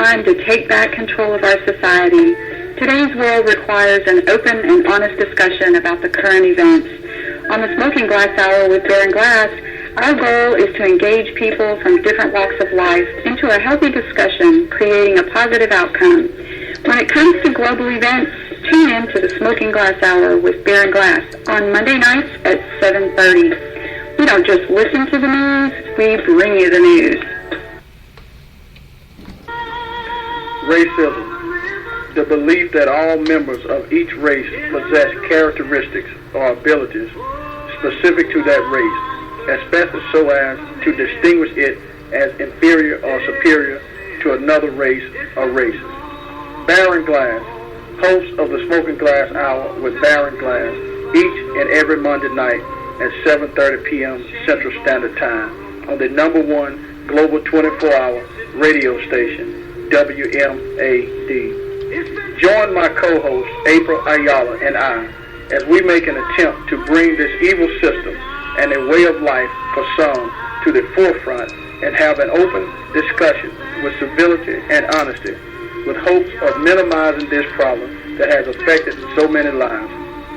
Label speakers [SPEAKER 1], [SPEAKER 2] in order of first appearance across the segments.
[SPEAKER 1] time to take back control of our society. Today's world requires an open and honest discussion about the current events. On the Smoking Glass Hour with Darren Glass, our goal is to engage people from different walks of life into a healthy discussion, creating a positive outcome. When it comes to global events, tune in to the Smoking Glass Hour with Darren Glass on Monday nights at 7:30. We don't just listen to the news, we bring you the news.
[SPEAKER 2] Racism. The belief that all members of each race possess characteristics or abilities specific to that race, especially so as to distinguish it as inferior or superior to another race or races. Darren Glass, host of the Smoking Glass Hour with Darren Glass, each and every Monday night at 7:30 p.m. Central Standard Time on the #1 global 24-hour radio station, WMAD. Join my co-host, April Ayala, and I as we make an attempt to bring this evil system and a way of life for some to the forefront and have an open discussion with civility and honesty with hopes of minimizing this problem that has affected so many lives.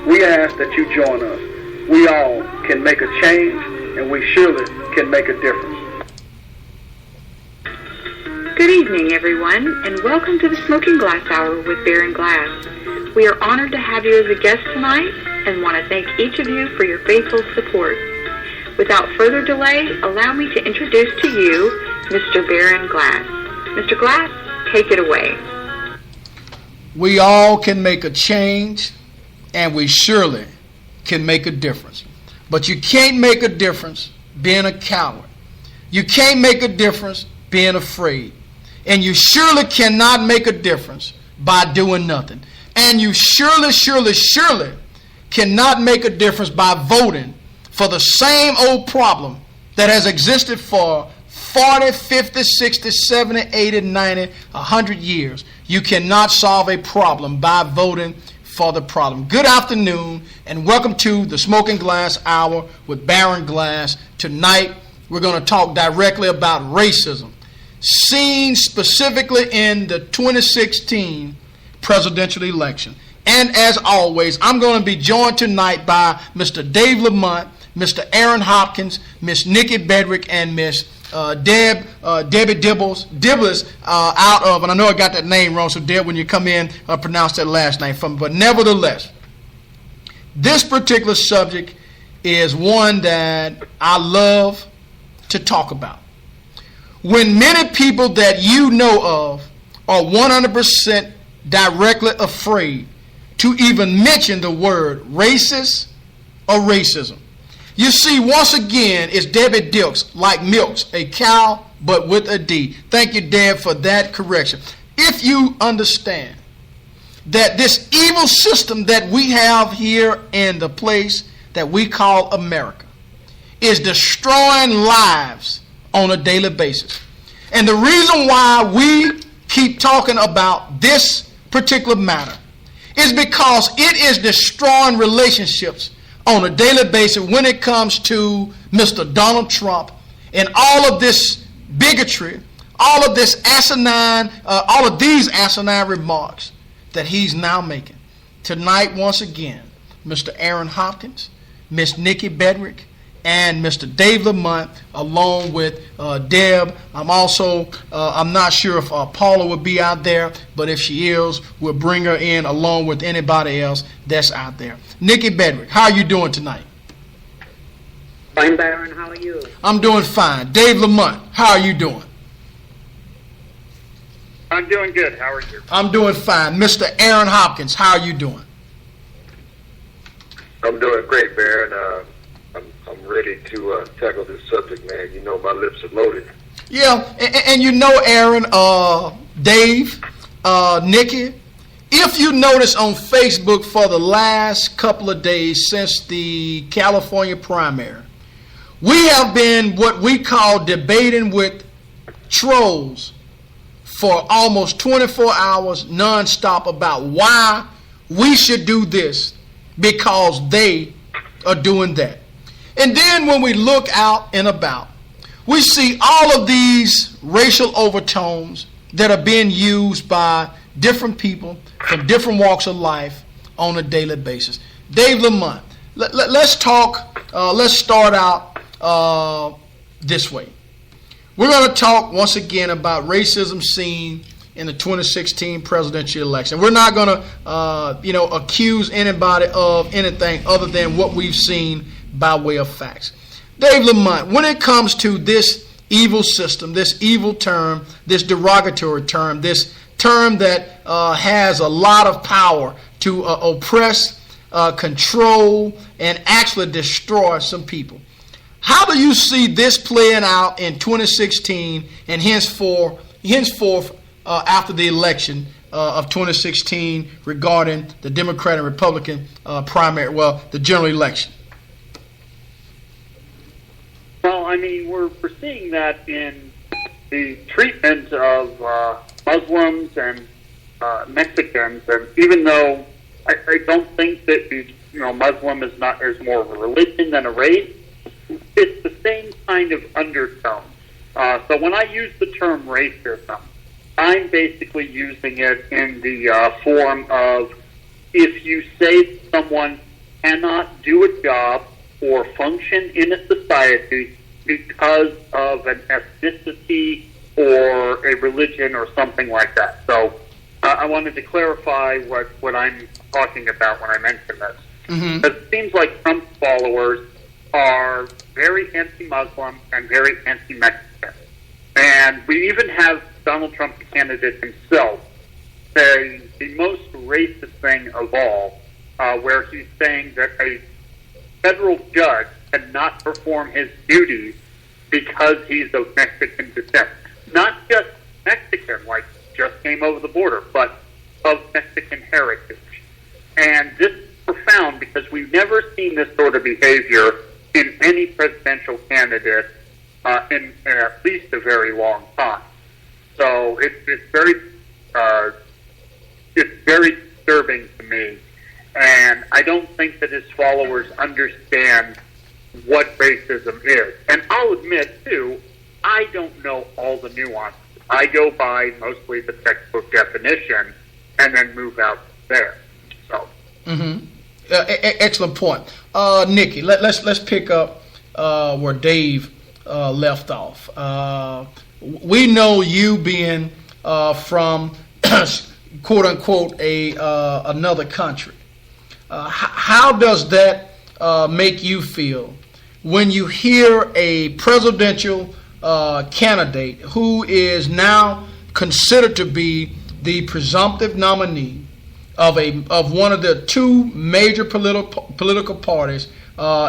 [SPEAKER 2] We ask that you join us. We all can make a change, and we surely can make a difference.
[SPEAKER 1] Good evening, everyone, and welcome to the Smoking Glass Hour with Darren Glass. We are honored to have you as a guest tonight and want to thank each of you for your faithful support. Without further delay, allow me to introduce to you Mr. Darren Glass. Mr. Glass, take it away.
[SPEAKER 3] We all can make a change, and we surely can make a difference. But you can't make a difference being a coward. You can't make a difference being afraid. And you surely cannot make a difference by doing nothing. And you surely cannot make a difference by voting for the same old problem that has existed for 40, 50, 60, 70, 80, 90, 100 years. You cannot solve a problem by voting for the problem. Good afternoon, and welcome to the Smoking Glass Hour with Darren Glass. Tonight, we're going to talk directly about racism, seen specifically in the 2016 presidential election. And as always, I'm going to be joined tonight by Mr. Dave Lamont, Mr. Aaron Hopkins, Miss Nikki Bedrick, and Miss Debbie Dibbles out of, and I know I got that name wrong, so Deb, when you come in, pronounce that last name for me. But nevertheless, this particular subject is one that I love to talk about. When many people that you know of are 100% directly afraid to even mention the word racist or racism. You see, once again, it's Debbie Dilks, like Milks, a cow, but with a D. Thank you, Deb, for that correction. If you understand that this evil system that we have here in the place that we call America is destroying lives on a daily basis. And the reason why we keep talking about this particular matter is because it is destroying relationships on a daily basis when it comes to Mr. Donald Trump and all of this bigotry, all of this all of these asinine remarks that he's now making. Tonight, once again, Mr. Aaron Hopkins, Miss Nikki Bedrick, and Mr. Dave Lamont, along with Deb. I'm not sure if Paula will be out there, but if she is, we'll bring her in along with anybody else that's out there. Nikki Bedrick, how are you doing tonight?
[SPEAKER 4] Fine, Darren. How are you?
[SPEAKER 3] I'm doing fine. Dave Lamont, how are you doing?
[SPEAKER 5] I'm doing good. How are you?
[SPEAKER 3] I'm doing fine. Mr. Aaron Hopkins, how are you doing?
[SPEAKER 6] I'm doing great, Baron. I'm ready to tackle this subject, man. You know my lips are loaded.
[SPEAKER 3] Yeah, and you know, Aaron, Dave, Nikki, if you notice on Facebook for the last couple of days since the California primary, we have been what we call debating with trolls for almost 24 hours nonstop about why we should do this because they are doing that. And then when we look out and about, we see all of these racial overtones that are being used by different people from different walks of life on a daily basis. Dave Lamont, let's talk, let's start out this way. We're going to talk once again about racism seen in the 2016 presidential election. We're not going to, accuse anybody of anything other than what we've seen by way of facts. Dave Lamont, when it comes to this evil system, this evil term, this derogatory term, this term that has a lot of power to oppress, control, and actually destroy some people, how do you see this playing out in 2016 and henceforth after the election of 2016 regarding the Democrat and Republican primary, the general election?
[SPEAKER 5] Well, I mean, we're seeing that in the treatment of Muslims and Mexicans, and even though I don't think that Muslim is more of a religion than a race, it's the same kind of undertone. So when I use the term racism, I'm basically using it in the form of, if you say someone cannot do a job or function in a society because of an ethnicity or a religion or something like that. So I wanted to clarify what I'm talking about when I mention this. Mm-hmm. It seems like Trump's followers are very anti-Muslim and very anti-Mexican. And we even have Donald Trump, the candidate himself, say the most racist thing of all, where he's saying that a federal judge cannot perform his duties because he's of Mexican descent. Not just Mexican, like just came over the border, but of Mexican heritage. And this is profound because we've never seen this sort of behavior in any presidential candidate in at least a very long time. So it's very disturbing to me, and I don't think that his followers understand what racism is. And I'll admit too, I don't know all the nuances. I go by mostly the textbook definition and then move out there. So.
[SPEAKER 3] Mm-hmm. Excellent point, Nikki. Let's pick up where Dave left off. We know you being from quote unquote another country. How does that make you feel when you hear a presidential candidate who is now considered to be the presumptive nominee of one of the two major political parties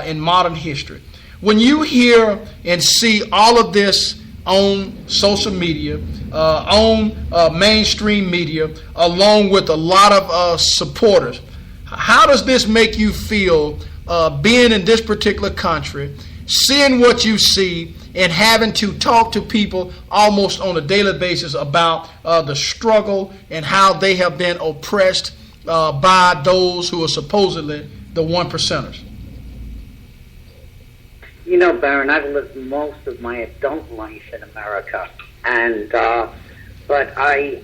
[SPEAKER 3] in modern history? When you hear and see all of this on social media, on mainstream media, along with a lot of supporters, how does this make you feel being in this particular country, seeing what you see, and having to talk to people almost on a daily basis about the struggle and how they have been oppressed by those who are supposedly the one percenters?
[SPEAKER 4] You know, Baron, I've lived most of my adult life in America, and but I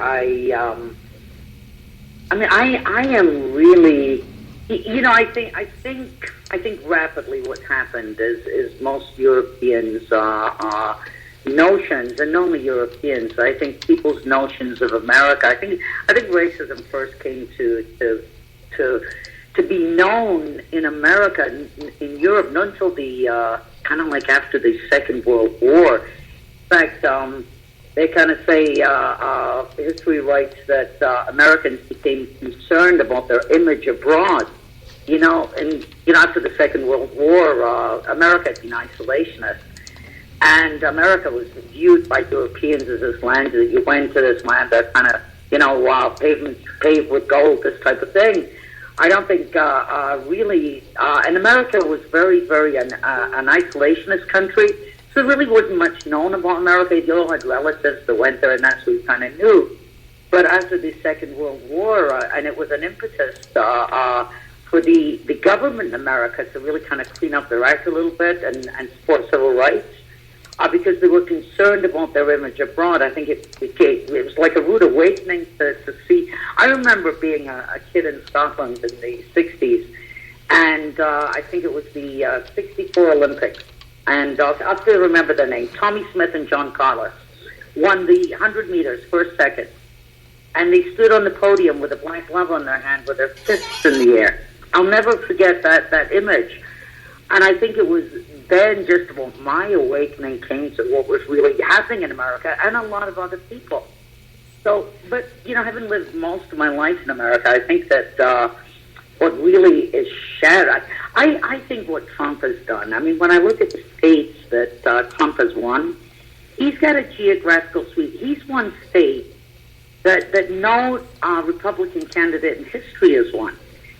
[SPEAKER 4] am really, I think rapidly what happened is most Europeans' notions, and not only Europeans, I think people's notions of America. I think racism first came to be known in America, in Europe, not until the kind of like after the Second World War. In fact, they kind of say history writes that Americans became concerned about their image abroad. After the Second World War, America had been isolationist. And America was viewed by Europeans as this land that you went to this land that kind of, pavements paved with gold, this type of thing. I don't think really, and America was very, very an isolationist country, so there really wasn't much known about America. You all had relatives that went there, and that's what you kind of knew. But after the Second World War, and it was an impetus for the government in America to really kind of clean up their act a little bit and support civil rights. because they were concerned about their image abroad. I think it was like a rude awakening to see. I remember being a kid in Scotland in the 60s, and I think it was the 64 Olympics, and I'll still remember the name. Tommy Smith and John Carlos won the 100 meters first, second, and they stood on the podium with a black glove on their hand with their fists in the air. I'll never forget that image. And I think it was then just about my awakening came to what was really happening in America and a lot of other people. So, but, having lived most of my life in America, I think that what really is shattered, I think what Trump has done, I mean, when I look at the states that Trump has won, he's got a geographical sweep. He's one state that no Republican candidate in history has won.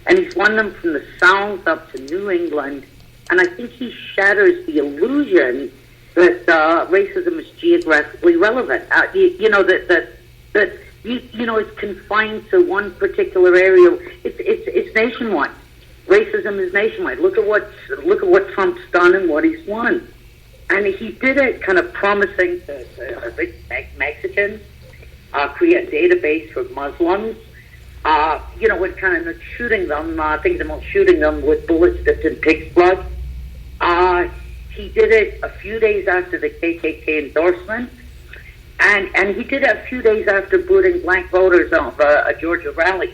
[SPEAKER 4] And he's won them from the South up to New England. And I think he shatters the illusion that racism is geographically relevant. That it's confined to one particular area. It's nationwide. Racism is nationwide. Look at what Trump's done and what he's won. And he did it kind of promising to Mexicans, create a database for Muslims. When kind of shooting them, thinking about shooting them with bullets dipped in pig's blood. He did it a few days after the KKK endorsement, and he did it a few days after booting black voters off a Georgia rally.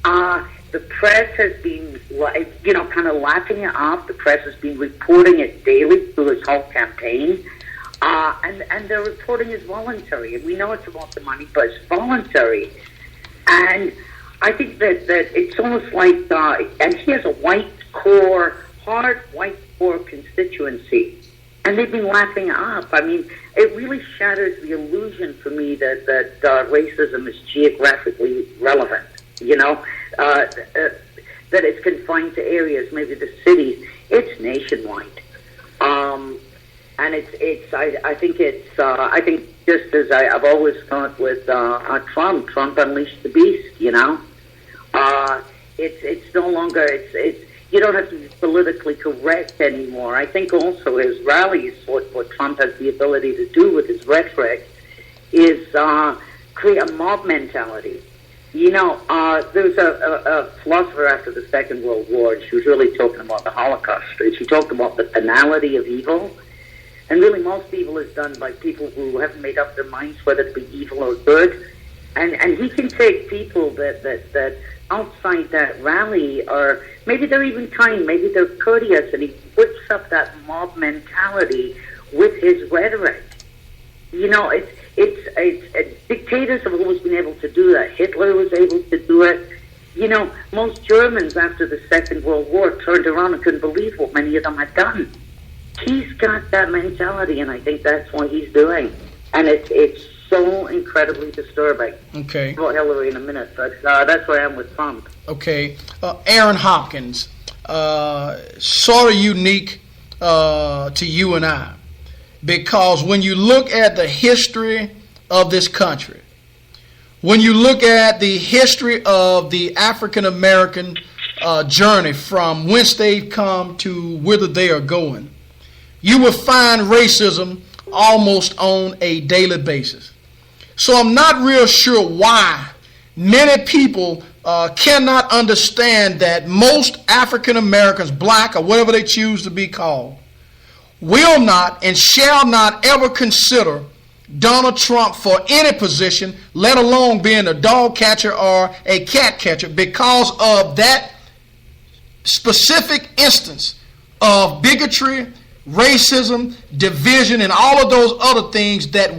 [SPEAKER 4] The press has been, kind of laughing it off. The press has been reporting it daily through his whole campaign, and their reporting is voluntary. And we know it's about the money, but it's voluntary. And I think that it's almost like, and he has a hard white core constituency, and they've been laughing up. I mean, it really shatters the illusion for me that racism is geographically relevant, that it's confined to areas, maybe the cities. It's nationwide. And I think just as I've always thought with Trump unleashed the beast. It's no longer you don't have to be politically correct anymore. I think also his rallies, what Trump has the ability to do with his rhetoric, is create a mob mentality. There was a philosopher after the Second World War, and she was really talking about the Holocaust. She talked about the banality of evil. And really, most evil is done by people who haven't made up their minds whether to be evil or good. And he can take people that outside that rally, or maybe they're even kind, maybe they're courteous, and he whips up that mob mentality with his rhetoric. Dictators have always been able to do that. Hitler was able to do it. Most Germans after the Second World War turned around and couldn't believe what many of them had done. He's got that mentality, and I think that's what he's doing. And it's so incredibly disturbing.
[SPEAKER 3] Okay.
[SPEAKER 4] About Hillary in a minute, but that's where I am with Trump.
[SPEAKER 3] Okay. Aaron Hopkins, sort of unique to you and I, because when you look at the history of this country, when you look at the history of the African American journey from whence they've come to whither they are going, you will find racism almost on a daily basis. So I'm not real sure why many people cannot understand that most African Americans, black or whatever they choose to be called, will not and shall not ever consider Donald Trump for any position, let alone being a dog catcher or a cat catcher, because of that specific instance of bigotry, racism, division, and all of those other things that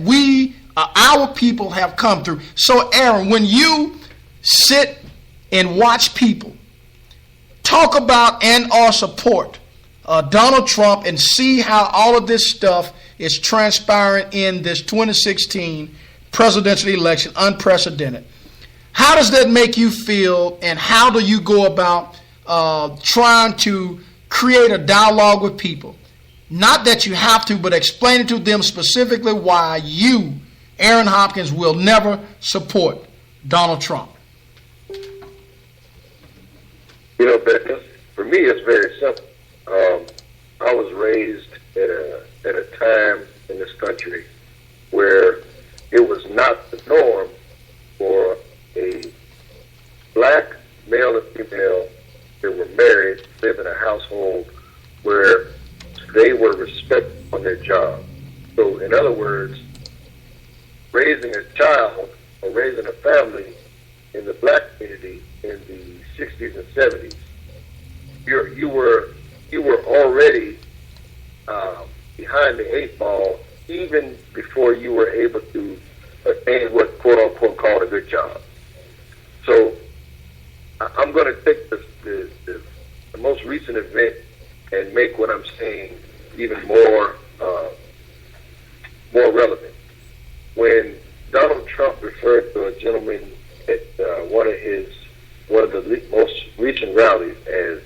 [SPEAKER 3] our people have come through. So, Aaron, when you sit and watch people talk about and or support Donald Trump and see how all of this stuff is transpiring in this 2016 presidential election, unprecedented, how does that make you feel, and how do you go about trying to create a dialogue with people? Not that you have to, but explain it to them specifically why you, Aaron Hopkins, will never support Donald Trump.
[SPEAKER 6] For me, it's very simple. I was raised in at a time in this country where it was not the norm for a black male and female that were married to live in a household where they were respected on their job. So, in other words, raising a child or raising a family in the black community in the 60s and 70s, you were already behind the eight ball even before you were able to attain what quote unquote called a good job. So I'm going to take the most recent event and make what I'm saying even more relevant. When Donald Trump referred to a gentleman at one of the most recent rallies as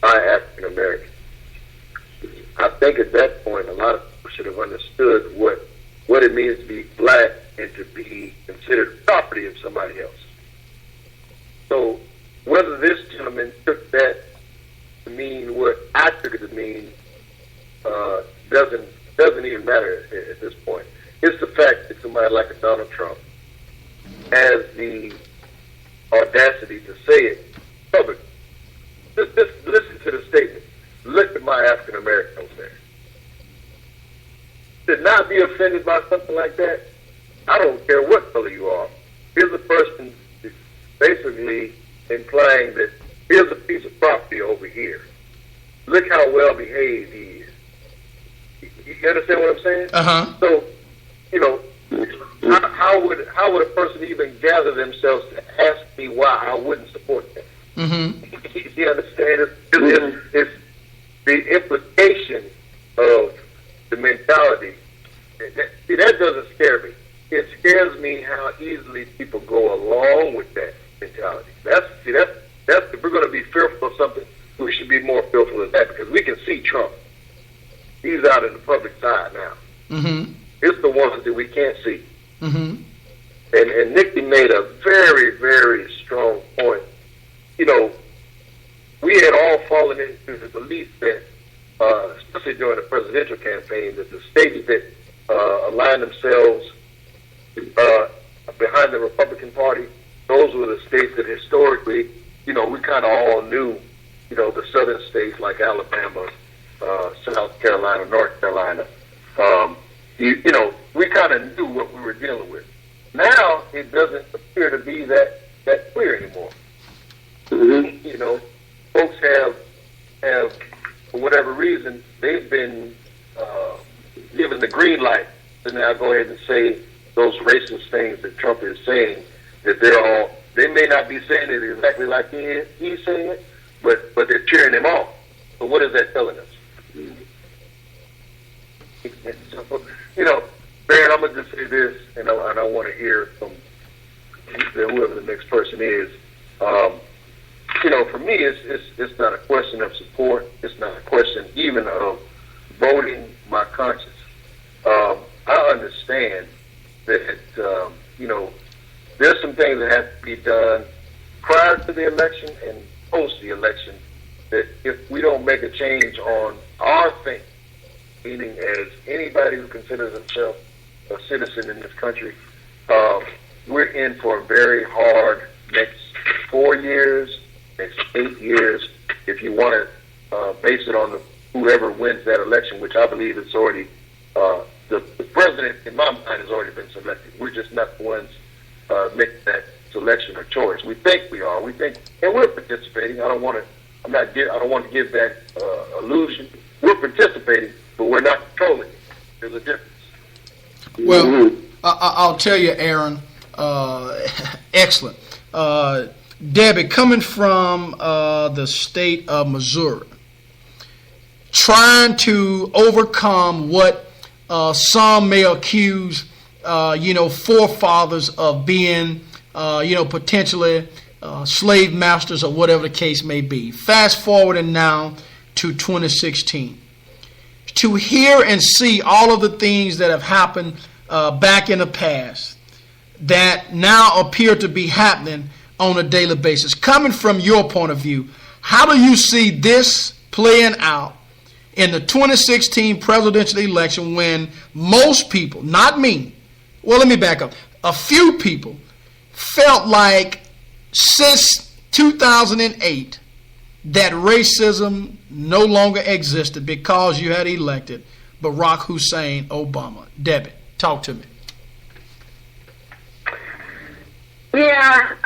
[SPEAKER 6] African American, I think at that point a lot of people should have understood what it means to be black and to be considered property of somebody else. So whether this gentleman took that to mean what I took it to mean doesn't even matter at this point. It's the fact that somebody like a Donald Trump has the audacity to say it publicly. Just listen to the statement. Look at my African Americans there. To not be offended by something like that, I don't care what color you are. Here's a person basically implying that here's a piece of property over here. Look how well behaved he is. You understand what I'm saying?
[SPEAKER 3] Uh-huh.
[SPEAKER 6] So, how would a person even gather themselves to ask me why I wouldn't support them?
[SPEAKER 3] Mm-hmm.
[SPEAKER 6] You understand? It's the implication of the mentality. That doesn't scare me. It scares me how easily people go along with that mentality. That's if we're going to be fearful of something, we should be more fearful of that, because we can see Trump. He's out in the public side now.
[SPEAKER 3] Mm-hmm.
[SPEAKER 6] It's the ones that we can't see.
[SPEAKER 3] Mm-hmm.
[SPEAKER 6] And Nikki made a very, very strong point. We had all fallen into the belief that, especially during the presidential campaign, that the states that aligned themselves behind the Republican Party, those were the states that historically, we kind of all knew, the southern states like Alabama, South Carolina, North Carolina. We kind of knew what we were dealing with. Now it doesn't appear to be that clear anymore. Mm-hmm. Folks have for whatever reason, they've been given the green light to now go ahead and say those racist things that Trump is saying, that they may not be saying it exactly like he's saying it, but they're cheering him on. So what is that telling us? So, Barron, I'm going to just say this, and I want to hear from whoever the next person is. For me, it's not a question of support. It's not a question even of voting my conscience. I understand that, there's some things that have to be done prior to the election and post the election, that if we don't make a change on our thing, meaning as anybody who considers themselves a citizen in this country, we're in for a very hard next 4 years, next 8 years, if you want to base it on whoever wins that election, which I believe it's already, the president, in my mind, has already been selected. We're just not the ones making that selection or choice. We think we are. We think, and we're participating. I don't want to give that illusion. We're participating, but we're not controlling it. There's a difference.
[SPEAKER 3] Well, I'll tell you, Aaron, excellent. Debbie, coming from the state of Missouri, trying to overcome what some may accuse, forefathers of being, potentially slave masters or whatever the case may be. Fast forwarding now to 2016. To hear and see all of the things that have happened back in the past that now appear to be happening on a daily basis. Coming from your point of view, how do you see this playing out in the 2016 presidential election when most people, not me, well, let me back up, a few people felt like since 2008 that racism no longer existed because you had elected Barack Hussein Obama. Debbie, talk to me.
[SPEAKER 7] Yeah,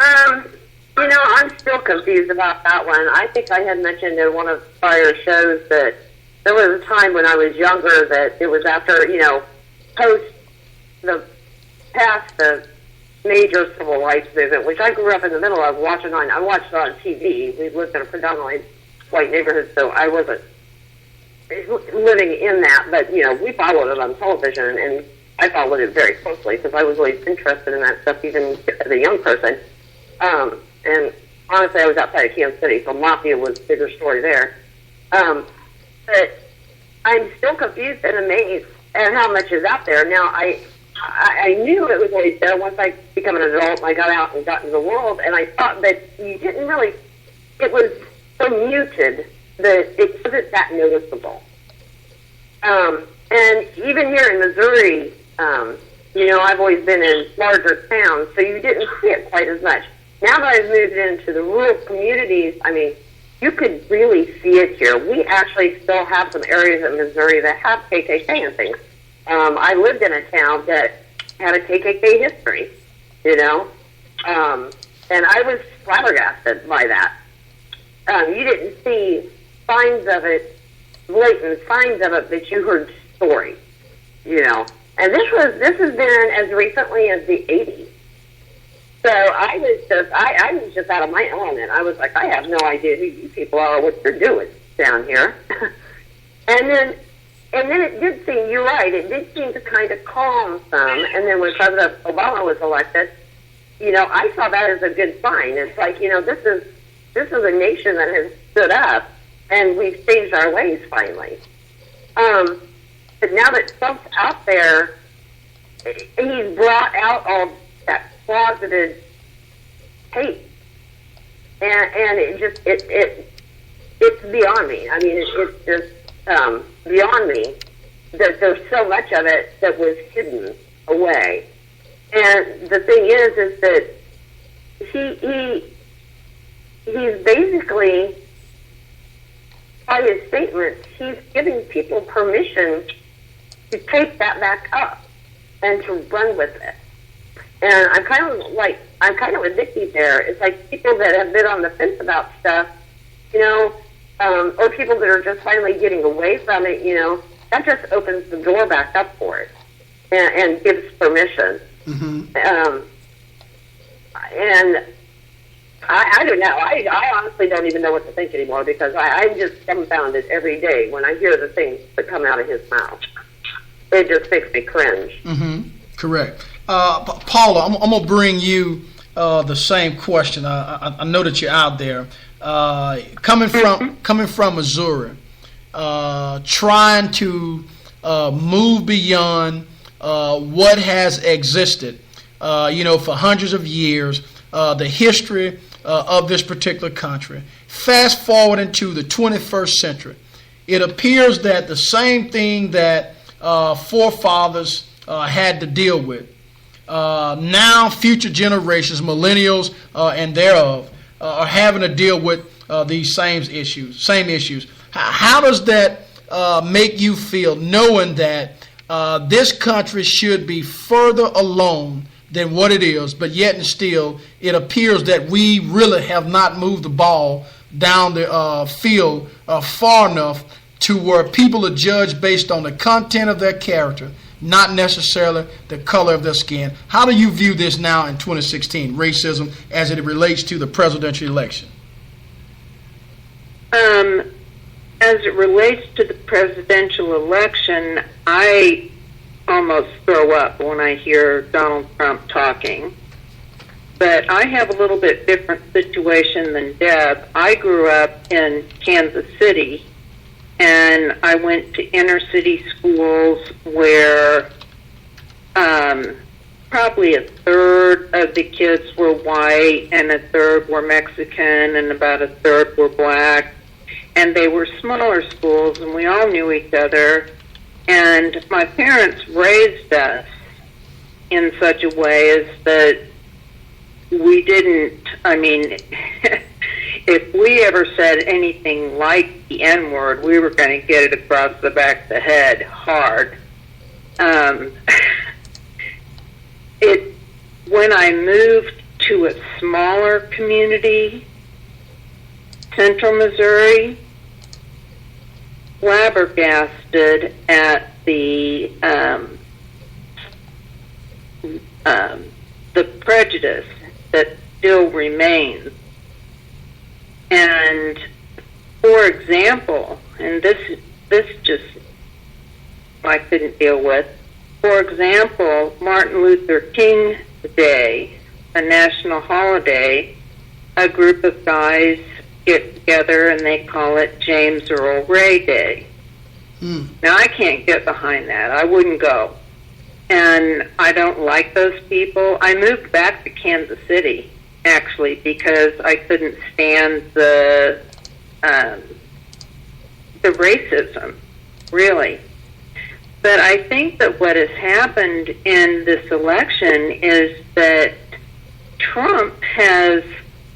[SPEAKER 7] I'm still confused about that one. I think I had mentioned in one of the prior shows that there was a time when I was younger that it was after, past the major civil rights movement, which I grew up in the middle of I watched it on TV. We lived in a predominantly white neighborhood, so I wasn't living in that, but, we followed it on television, and I followed it very closely because I was always interested in that stuff, even as a young person. And honestly, I was outside of Kansas City, so Mafia was a bigger story there. But I'm still confused and amazed at how much is out there. Now, I knew it was always there once I became an adult and I got out and got into the world, and I thought that you didn't really, it was so muted that it wasn't that noticeable. And even here in Missouri, I've always been in larger towns, so you didn't see it quite as much. Now that I've moved into the rural communities, you could really see it here. We actually still have some areas of Missouri that have KKK and things. I lived in a town that had a KKK history, and I was flabbergasted by that. You didn't see signs of it, blatant signs of it, but you heard stories, And this has been as recently as the 80s. So I was just out of my element. I was like, I have no idea who you people are or what you're doing down here. and then it did seem, you're right, it did seem to kind of calm some. And then when President Obama was elected, I saw that as a good sign. It's like, this is a nation that has stood up, and we've changed our ways finally. But now that Trump's out there, he's brought out all that closeted hate, and it just it's beyond me. It's just beyond me that there's so much of it that was hidden away. And the thing is that he's basically, by his statements, he's giving people permission to take that back up and to run with it. And I'm kind of with Nikki there. It's like people that have been on the fence about stuff, or people that are just finally getting away from it, that just opens the door back up for it and gives permission. Mm-hmm. And I don't know. I honestly don't even know what to think anymore because I'm just dumbfounded every day when I hear the things that come out of his mouth. It just makes me cringe.
[SPEAKER 3] Mm-hmm. Correct. Paula, I'm going to bring you the same question. I know that you're out there. Coming from Missouri, trying to move beyond what has existed, for hundreds of years, the history of this particular country. Fast forward into the 21st century, it appears that the same thing that forefathers had to deal with, now future generations, millennials and thereof, are having to deal with these same issues. How does that make you feel, knowing that this country should be further along than what it is, but yet and still it appears that we really have not moved the ball down the field far enough to where people are judged based on the content of their character, not necessarily the color of their skin? How do you view this now in 2016, racism, as it relates to the presidential election?
[SPEAKER 8] As it relates to the presidential election, I almost throw up when I hear Donald Trump talking. But I have a little bit different situation than Deb. I grew up in Kansas City, and I went to inner city schools where probably a third of the kids were white and a third were Mexican and about a third were black. and they were smaller schools, and we all knew each other. And my parents raised us in such a way as that we didn't, I mean, if we ever said anything like the N-word, we were going to get it across the back of the head hard. When I moved to a smaller community, Central Missouri, flabbergasted at the prejudice that still remains. And for example, and this just I couldn't deal with. For example, Martin Luther King Day, a national holiday, a group of guys get together and they call it James Earl Ray Day. Now, I can't get behind that. I wouldn't go. And I don't like those people. I moved back to Kansas City, actually, because I couldn't stand the racism, really. But I think that what has happened in this election is that Trump has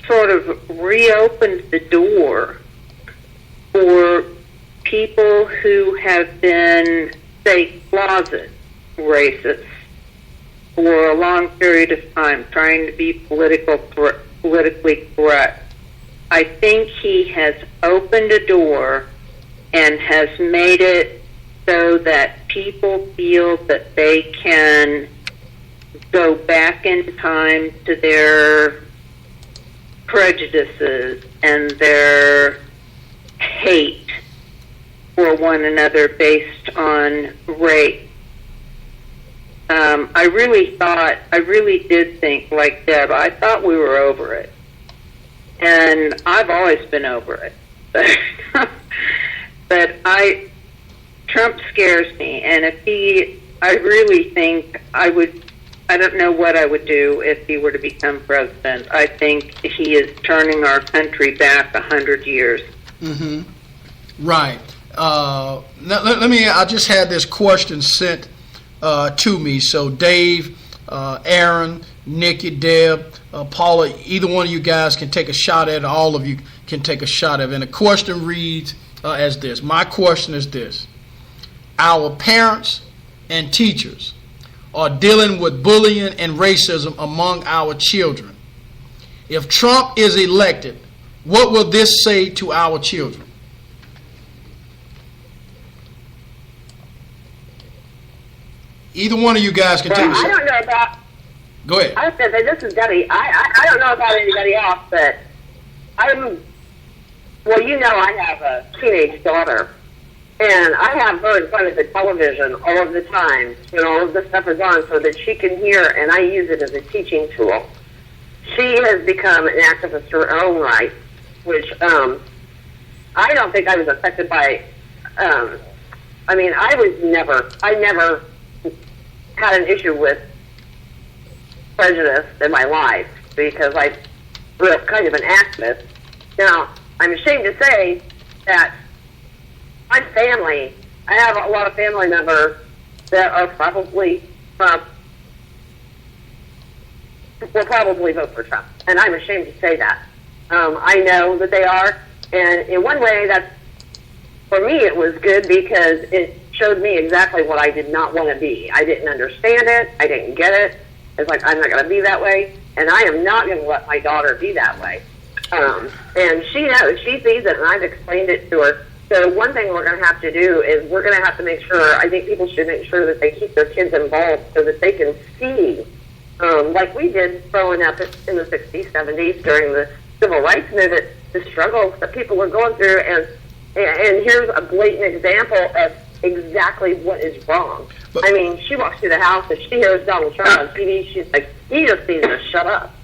[SPEAKER 8] sort of reopened the door for people who have been, say, closet racists for a long period of time, trying to be politically correct. I think he has opened a door and has made it so that people feel that they can go back in time to their prejudices and their hate for one another based on race. I really did think, like Deb, I thought we were over it. And I've always been over it. But Trump scares me, and I really think I don't know what I would do if he were to become president. I think he is turning our country back 100 years.
[SPEAKER 3] Mm-hmm. Right. I just had this question sent to me. So Dave, Aaron, Nikki, Deb, Paula, either one of you guys can take a shot at it. All of you can take a shot at it. And the question reads as this. My question is this. Our parents and teachers are dealing with bullying and racism among our children. If Trump is elected, what will this say to our children? Either one of you guys can take a shot.
[SPEAKER 7] I don't know about...
[SPEAKER 3] Go ahead.
[SPEAKER 7] I was going to say, this is Debbie. I don't know about anybody else, but well, you know I have a teenage daughter, and I have her in front of the television all of the time when all of this stuff is on so that she can hear, and I use it as a teaching tool. She has become an activist in her own right, which I don't think I was affected by. I never had an issue with prejudice in my life because I was kind of an activist. Now, I'm ashamed to say that my family, I have a lot of family members that are probably will probably vote for Trump, and I'm ashamed to say that. I know that they are, and in one way, for me, it was good because it showed me exactly what I did not want to be. I didn't understand it. I didn't get it. It's like, I'm not going to be that way, and I am not going to let my daughter be that way. And she knows. She sees it, and I've explained it to her. So one thing we're going to have to do is we're going to have to make sure, I think people should make sure that they keep their kids involved so that they can see, like we did growing up in the 60s, 70s during the civil rights movement, the struggles that people were going through. And here's a blatant example of exactly what is wrong. I mean, she walks through the house and she hears Donald Trump on TV. She's like, he just needs to shut up.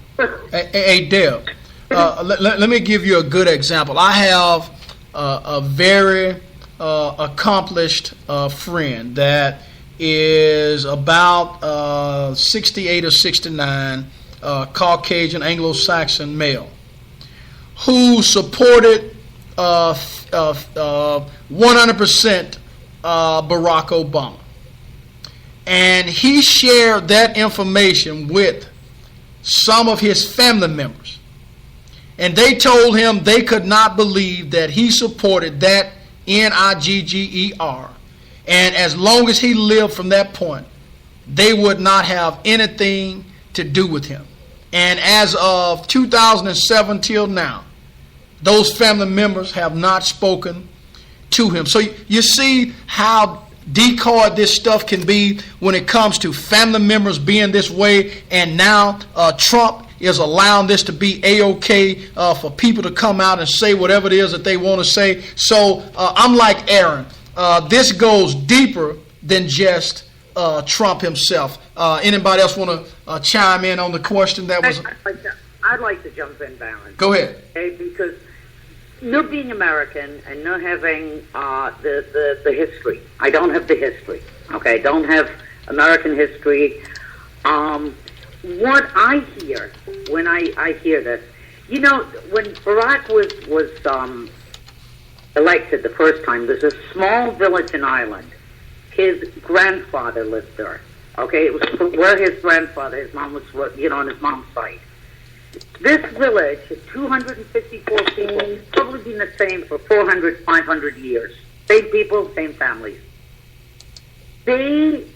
[SPEAKER 3] Hey, Deb, let me give you a good example. I have a very accomplished friend that is about 68 or 69, Caucasian Anglo-Saxon male, who supported 100% Barack Obama. And he shared that information with some of his family members. And they told him they could not believe that he supported that Nigger. And as long as he lived from that point, they would not have anything to do with him. And as of 2007 till now, those family members have not spoken to him. So you see how decoy this stuff can be when it comes to family members being this way. And now Trump is allowing this to be A-OK for people to come out and say whatever it is that they want to say. So I'm like Aaron. This goes deeper than just Trump himself. Anybody else want to chime in on the question that was?
[SPEAKER 4] I'd like to jump in, Baron.
[SPEAKER 3] Go ahead.
[SPEAKER 4] Okay, because not being American and not having the history. I don't have the history. Okay, I don't have American history. What I hear when I hear this, you know, when Barack was elected the first time, there's a small village in Ireland. His grandfather lived there. Okay, it was where his grandfather, his mom was, on his mom's side. This village is 254 people. It's probably been the same for 400, 500 years. Same people, same families. They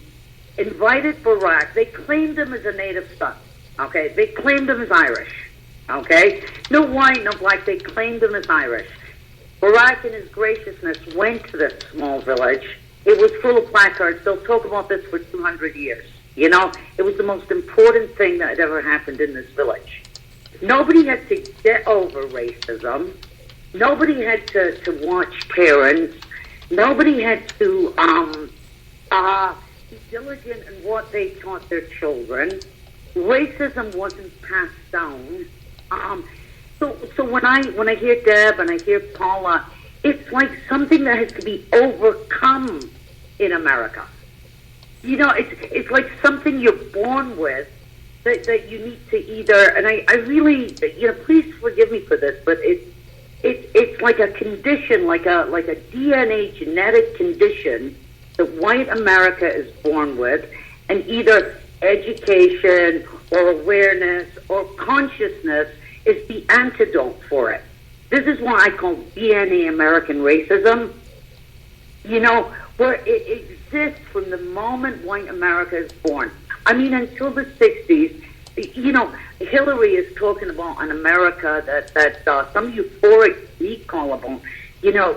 [SPEAKER 4] invited Barack. They claimed him as a native son. Okay, they claimed him as Irish. Okay, no white, no black. They claimed him as Irish. Barack, in his graciousness, went to this small village. It was full of placards. They'll talk about this for 200 years. You know, it was the most important thing that had ever happened in this village. Nobody had to get over racism. Nobody had to watch parents. Nobody had to be diligent in what they taught their children. Racism wasn't passed down. So when I hear Deb and I hear Paula, it's like something that has to be overcome in America. You know, it's like something you're born with that you need to either. And I really, please forgive me for this, but it's like a condition, like a DNA genetic condition that white America is born with, and either education or awareness or consciousness is the antidote for it. This is what I call DNA American racism, where it exists from the moment white America is born. I mean, until the 60s, Hillary is talking about an America that some euphoric recall about,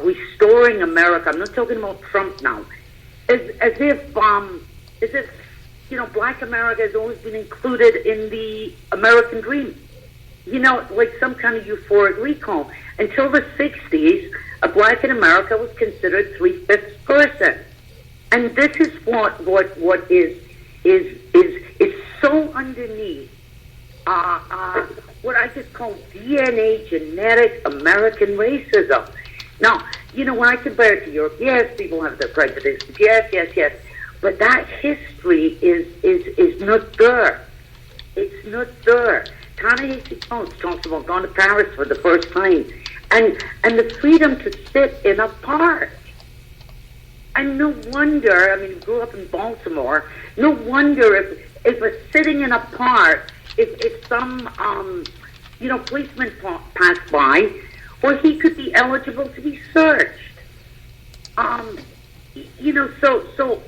[SPEAKER 4] restoring America. I'm not talking about Trump now. As if black America has always been included in the American dream. Like some kind of euphoric recall. Until the 60s, a black in America was considered 3/5 person. And this is what is so underneath what I just call DNA genetic American racism. Now, when I compare it to Europe, yes, people have their prejudices, yes. But that history is not there. It's not there. Ta-Nehisi Coates talks about going to Paris for the first time and the freedom to sit in a park. And no wonder, I mean, he grew up in Baltimore, no wonder if a sitting in a park, if some, policeman passed by, or he could be eligible to be searched. So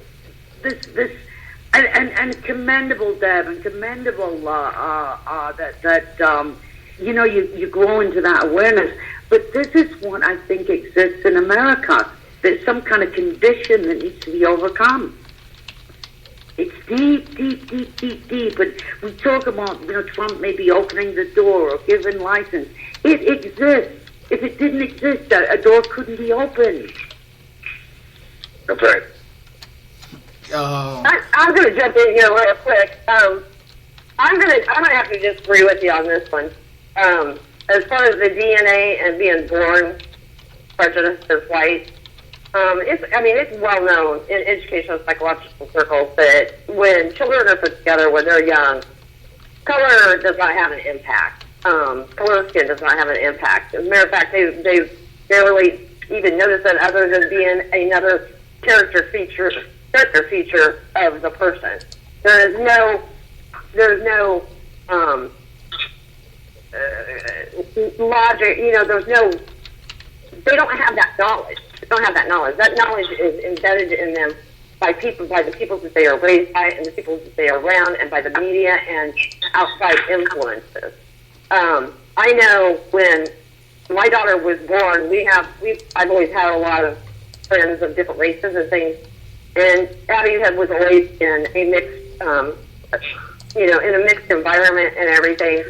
[SPEAKER 4] this, and commendable, Deb, and commendable that you grow into that awareness. But this is what I think exists in America. There's some kind of condition that needs to be overcome. It's deep. And we talk about, Trump maybe opening the door or giving license. It exists. If it didn't exist, a door couldn't be opened.
[SPEAKER 6] That's right.
[SPEAKER 7] I'm going to jump in here real quick. I'm going to have to disagree with you on this one. As far as the DNA and being born prejudiced as white, it's well known in educational psychological circles that when children are put together when they're young, color does not have an impact. Color of skin does not have an impact. As a matter of fact, they've barely even notice it other than being another character feature of the person. There's no logic. There's no. They don't have that knowledge. They don't have that knowledge. That knowledge is embedded in them by the people that they are raised by, and the people that they are around, and by the media and outside influences. I know when my daughter was born, I've always had a lot of friends of different races and things, and Abby was always in a mixed, in a mixed environment and everything,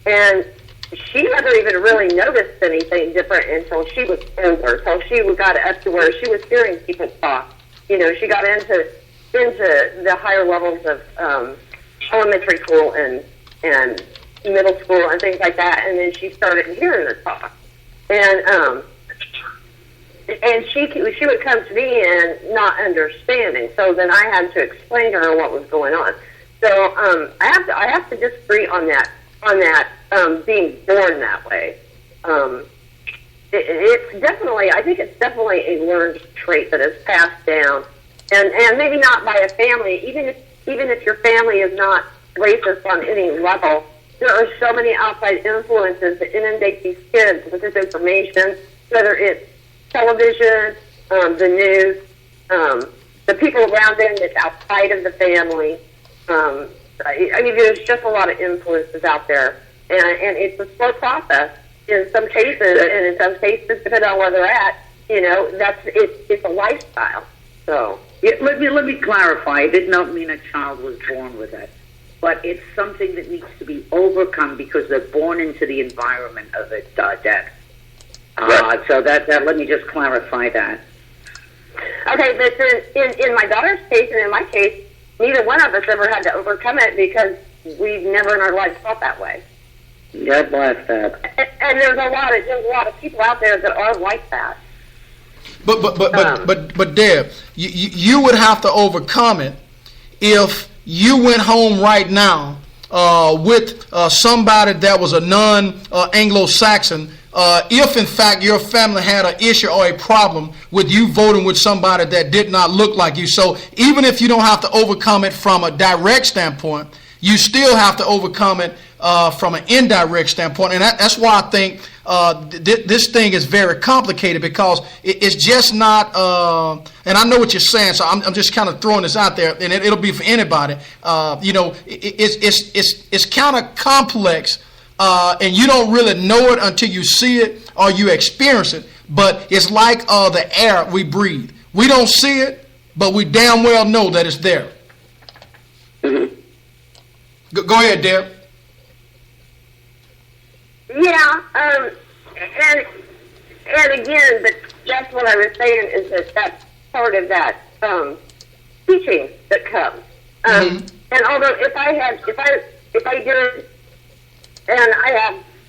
[SPEAKER 7] and she never even really noticed anything different until she was older, until she got up to where she was hearing people talk. She got into the higher levels of elementary school and middle school and things like that, and then she started hearing her talk. And she would come to me and not understanding. So then I had to explain to her what was going on. So I have to disagree on that being born that way. I think it's definitely a learned trait that is passed down, and maybe not by a family. Even if your family is not racist on any level, there are so many outside influences that inundate these kids with this information, whether it's television, the news, the people around them that's outside of the family. There's just a lot of influences out there, and it's a slow process in some cases, and in some cases, depending on where they're at, it's a lifestyle. So
[SPEAKER 4] let me clarify. I did not mean a child was born with it, but it's something that needs to be overcome because they're born into the environment of it, Deb. So that let me just clarify that.
[SPEAKER 7] Okay, but in my daughter's case and in my case, neither one of us ever had to overcome it because we've never in our lives felt that way.
[SPEAKER 4] God bless that.
[SPEAKER 7] And there's a lot of people out there that are like that.
[SPEAKER 3] But Deb, you would have to overcome it if you went home right now with somebody that was a non-Anglo-Saxon. If in fact your family had an issue or a problem with you voting with somebody that did not look like you. So even if you don't have to overcome it from a direct standpoint, you still have to overcome it from an indirect standpoint. And that's why I think this thing is very complicated, because it's just not, and I know what you're saying, so I'm just kind of throwing this out there, and it'll be for anybody. It's kind of complex, and you don't really know it until you see it or you experience it. But it's like the air we breathe. We don't see it, but we damn well know that it's there.
[SPEAKER 4] Mm-hmm.
[SPEAKER 3] Go ahead, Deb.
[SPEAKER 7] Yeah, and again, but that's what I was saying, is that that's part of that teaching that comes. And although if I did, and I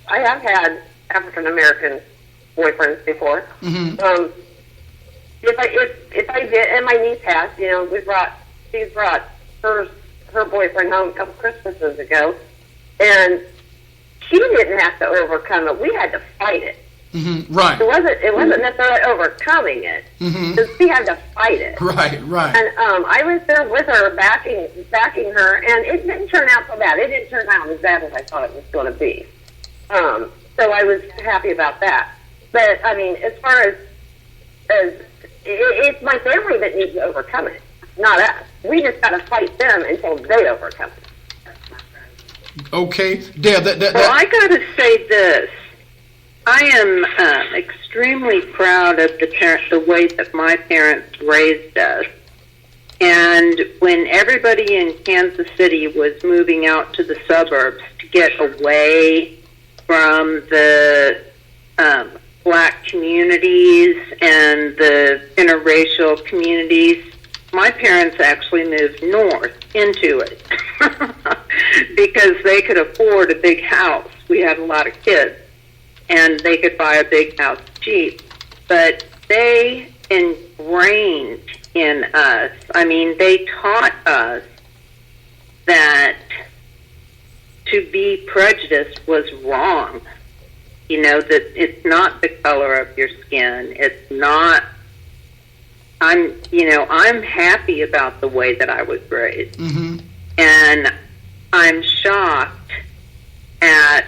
[SPEAKER 7] have had African American boyfriends before.
[SPEAKER 3] Mm-hmm.
[SPEAKER 7] If I did, and my niece has, she's brought her boyfriend home a couple Christmases ago, and she didn't have to overcome it. We had to fight it.
[SPEAKER 3] Mm-hmm. Right.
[SPEAKER 7] It wasn't necessarily overcoming it.
[SPEAKER 3] Mm-hmm.
[SPEAKER 7] We had to fight it.
[SPEAKER 3] Right.
[SPEAKER 7] And I was there with her, backing her, and it didn't turn out so bad. It didn't turn out as bad as I thought it was going to be. So I was happy about that. But I mean, as far as it's my family that needs to overcome it, not us. We just got to fight them until they overcome it.
[SPEAKER 3] Okay, Deb.
[SPEAKER 8] Well, I got to say this. I am extremely proud of the way that my parents raised us. And when everybody in Kansas City was moving out to the suburbs to get away from the black communities and the interracial communities, my parents actually moved north into it because they could afford a big house. We had a lot of kids, and they could buy a big house cheap. But they ingrained in us, they taught us that to be prejudiced was wrong. that it's not the color of your skin. It's not. I'm happy about the way that I was raised, and I'm shocked at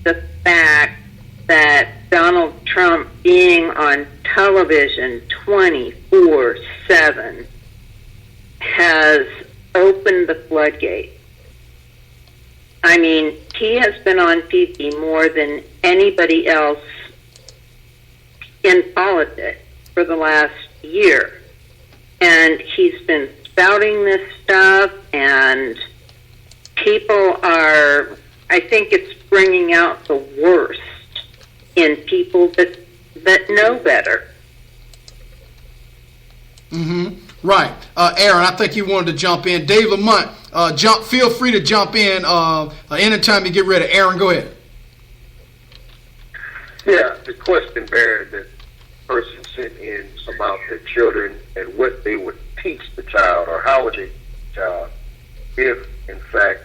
[SPEAKER 8] the fact that Donald Trump being on television 24/7 has opened the floodgates. I mean, he has been on TV more than anybody else in politics for the last year. And he's been spouting this stuff, and people are, I think it's bringing out the worst in people that know better.
[SPEAKER 3] Right. Aaron, I think you wanted to jump in. Dave Lamont, feel free to jump in anytime you get ready. Aaron, go ahead.
[SPEAKER 6] Yeah, the question, Barry, that person sent in about the children and what they would teach the child, or how would they teach the child if, in fact,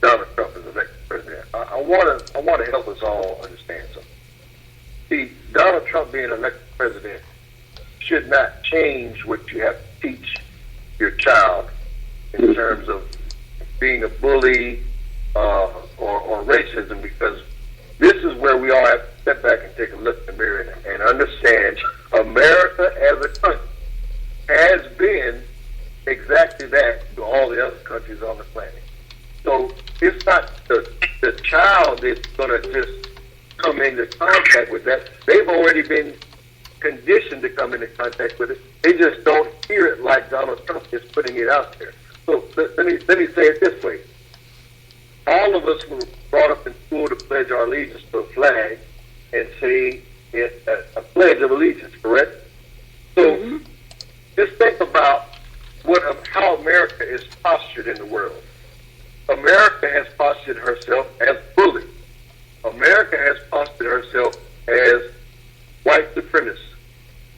[SPEAKER 6] Donald Trump is elected president. I want to help us all understand something. See, Donald Trump being elected president should not change what you have to teach your child in terms of being a bully or racism, because this is where we all have to step back and take a look in the mirror and understand America as a country has been exactly that to all the other countries on the planet. So it's not the child that's going to just come into contact with that. They've already been conditioned to come into contact with it. They just don't hear it like Donald Trump is putting it out there. So let me say it this way. All of us were brought up in school to pledge our allegiance to a flag and say a pledge of allegiance, correct? So just think about how America is postured in the world. America has postured herself as bully. America has postured herself as white supremacist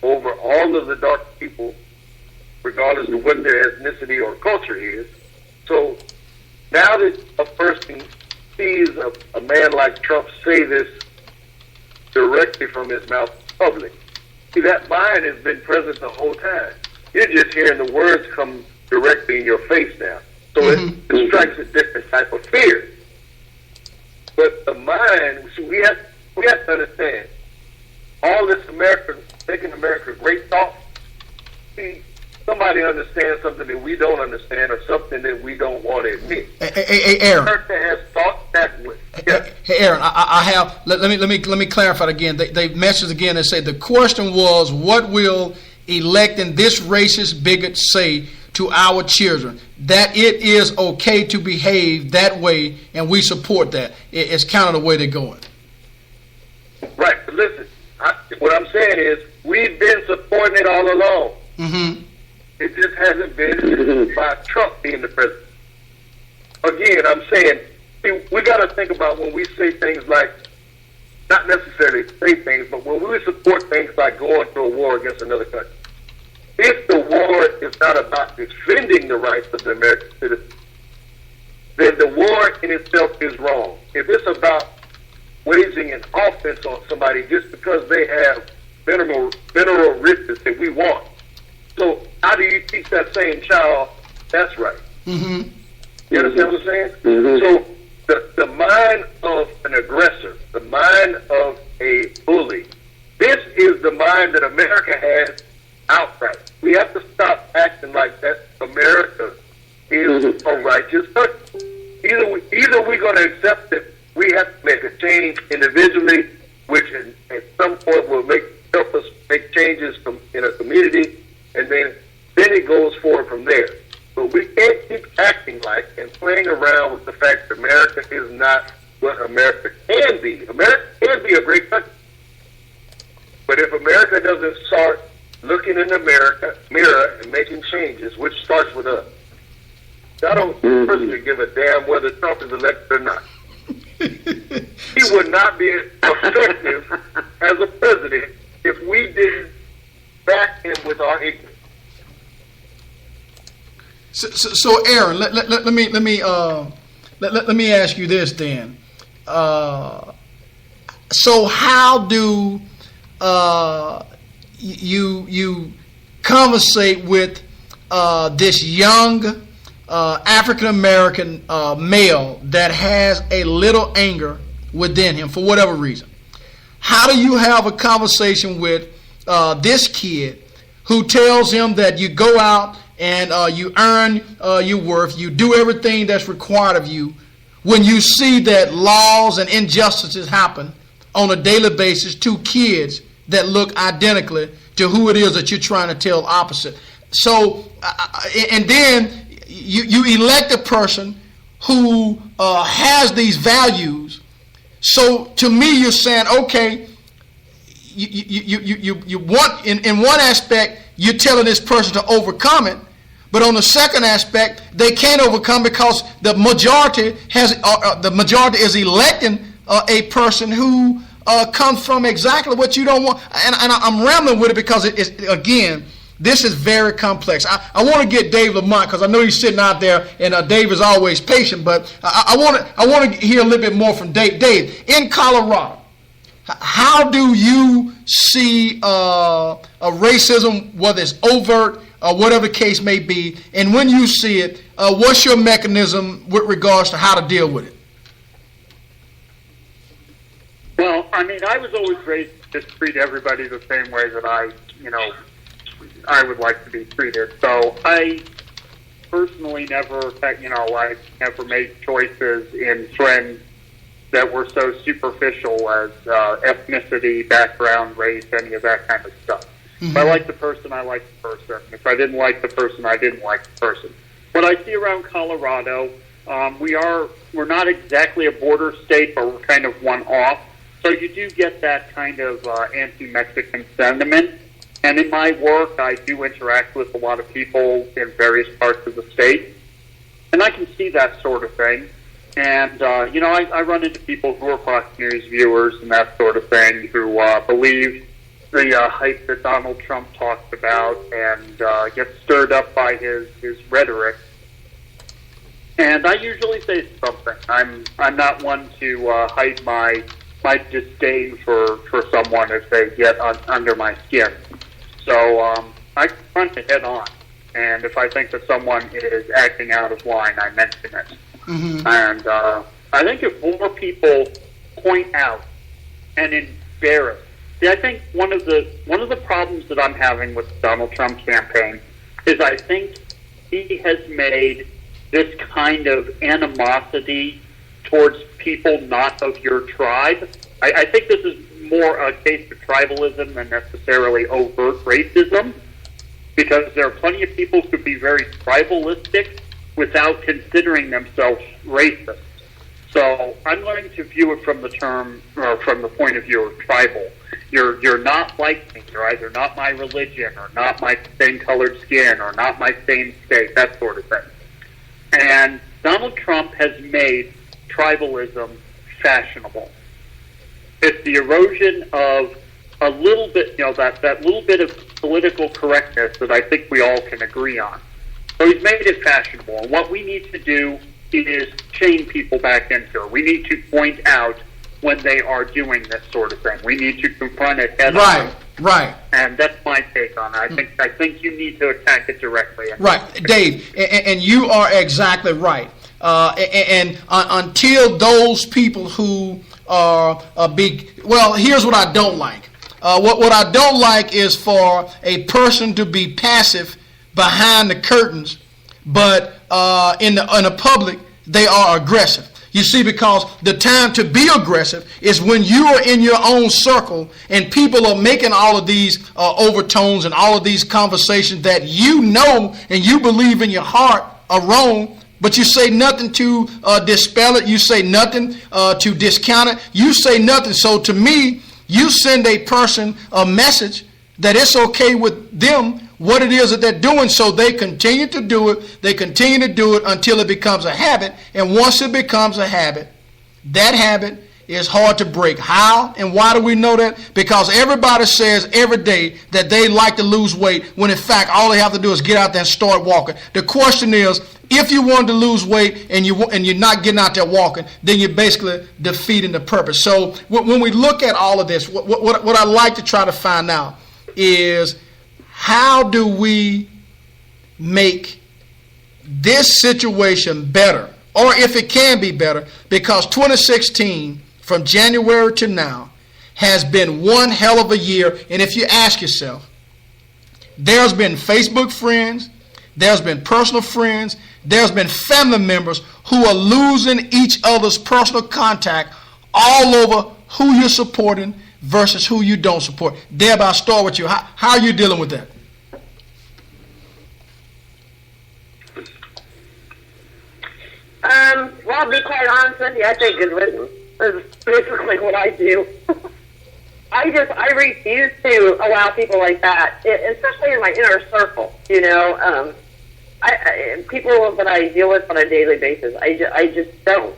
[SPEAKER 6] over all of the dark people, regardless of what their ethnicity or culture is. So now that a person sees a man like Trump say this directly from his mouth in public, see, that mind has been present the whole time. You're just hearing the words come directly in your face now. So it strikes a different type of fear. But the mind, so we have to understand, all this America, making America great thought, see, somebody understands something that we don't understand, or something that we don't want to admit.
[SPEAKER 3] Hey, Aaron.
[SPEAKER 6] America has thought that way. Yeah.
[SPEAKER 3] Hey, Aaron, I have. Let me clarify it again. They messaged again and say the question was, what will electing this racist bigot say to our children? That it is okay to behave that way, and we support that. It's kind of the way they're going.
[SPEAKER 6] Right, but listen, what I'm saying is we've been supporting it all along. It just hasn't been by Trump being the president. Again, I'm saying, see, we got to think about when we say things like, not necessarily say things, but when we support things like going to a war against another country. If the war is not about defending the rights of the American citizens, then the war in itself is wrong. If it's about waging an offense on somebody just because they have mineral riches that we want, so how do you teach that same child that's right? You understand what I'm saying? So the mind of an aggressor, the mind of a bully, this is the mind that America has outright. We have to stop acting like that America is a righteous country. Either we're going to accept that we have to make a change individually, which at some point will help us make changes in a community, and then it goes forward from there. But we can't keep acting like and playing around with the fact that America is not what America can be. America can be a great country. But if America doesn't start looking in the mirror and making changes, which starts with us, I don't personally give a damn whether Trump is elected or not. He would not be effective as a president if we didn't back him with our ignorance.
[SPEAKER 3] So Aaron, let me ask you this then. So how do you conversate with this young African American male that has a little anger within him for whatever reason? How do you have a conversation with this kid who tells him that you go out and you earn your worth, you do everything that's required of you, when you see that laws and injustices happen on a daily basis to kids that look identically to who it is that you're trying to tell opposite? So, and then you elect a person who has these values. So to me, you're saying, okay, you want, in one aspect, you're telling this person to overcome it, but on the second aspect, they can't overcome because the majority is electing a person who comes from exactly what you don't want. And I'm rambling with it because again, this is very complex. I want to get Dave Lamont because I know he's sitting out there, and Dave is always patient. But I want to hear a little bit more from Dave. Dave, in Colorado, how do you see a racism, whether it's overt or whatever the case may be, and when you see it, what's your mechanism with regards to how to deal with it?
[SPEAKER 5] Well, I mean, I was always raised to just treat everybody the same way that I would like to be treated. So I personally never made choices in friends that were so superficial as ethnicity, background, race, any of that kind of stuff. Mm-hmm. If I like the person, I like the person. If I didn't like the person, I didn't like the person. What I see around Colorado, we're not exactly a border state, but we're kind of one off. So you do get that kind of anti-Mexican sentiment. And in my work, I do interact with a lot of people in various parts of the state. And I can see that sort of thing. And, I run into people who are Fox News viewers and that sort of thing who believe the hype that Donald Trump talks about and get stirred up by his rhetoric. And I usually say something. I'm not one to hide my disdain for someone if they get under my skin. So I confront it head on. And if I think that someone is acting out of line, I mention it. Mm-hmm. And I think if more people point out and embarrass, I think one of the problems that I'm having with the Donald Trump campaign is I think he has made this kind of animosity towards people not of your tribe. I think this is more a case of tribalism than necessarily overt racism, because there are plenty of people who could be very tribalistic without considering themselves racist. So I'm learning to view it from the point of view of tribal. You're not like me. You're either not my religion, or not my same colored skin, or not my same state, that sort of thing. And Donald Trump has made tribalism fashionable. It's the erosion of a little bit, that little bit of political correctness that I think we all can agree on. So he's made it fashionable. And what we need to do is chain people back into it. We need to point out when they are doing this sort of thing. We need to confront it head on.
[SPEAKER 3] Right.
[SPEAKER 5] And that's my take on it. I think you need to attack it directly.
[SPEAKER 3] Right, Dave, and you are exactly right. And until those people who are here's what I don't like. What I don't like is for a person to be passive behind the curtains, but in the public they are aggressive. You see, because the time to be aggressive is when you are in your own circle and people are making all of these overtones and all of these conversations that you know and you believe in your heart are wrong, but you say nothing to dispel it. You say nothing to discount it. You say nothing. So to me, you send a person a message that it's okay with them what it is that they're doing, so they continue to do it. They continue to do it until it becomes a habit. And once it becomes a habit, that habit is hard to break. How and why do we know that? Because everybody says every day that they like to lose weight, when in fact all they have to do is get out there and start walking. The question is, if you want to lose weight and you're not getting out there walking, then you're basically defeating the purpose. So when we look at all of this, what I like to try to find out is, how do we make this situation better, or if it can be better? Because 2016, from January to now, has been one hell of a year. And if you ask yourself, there's been Facebook friends, there's been personal friends, there's been family members who are losing each other's personal contact all over who you're supporting versus who you don't support. Deb, I'll start with you. How are you dealing with that?
[SPEAKER 7] Well, I'll be quite honest with you, I think good riddance is basically what I do. I refuse to allow people like that, especially in my inner circle, you know. People that I deal with on a daily basis, I just don't.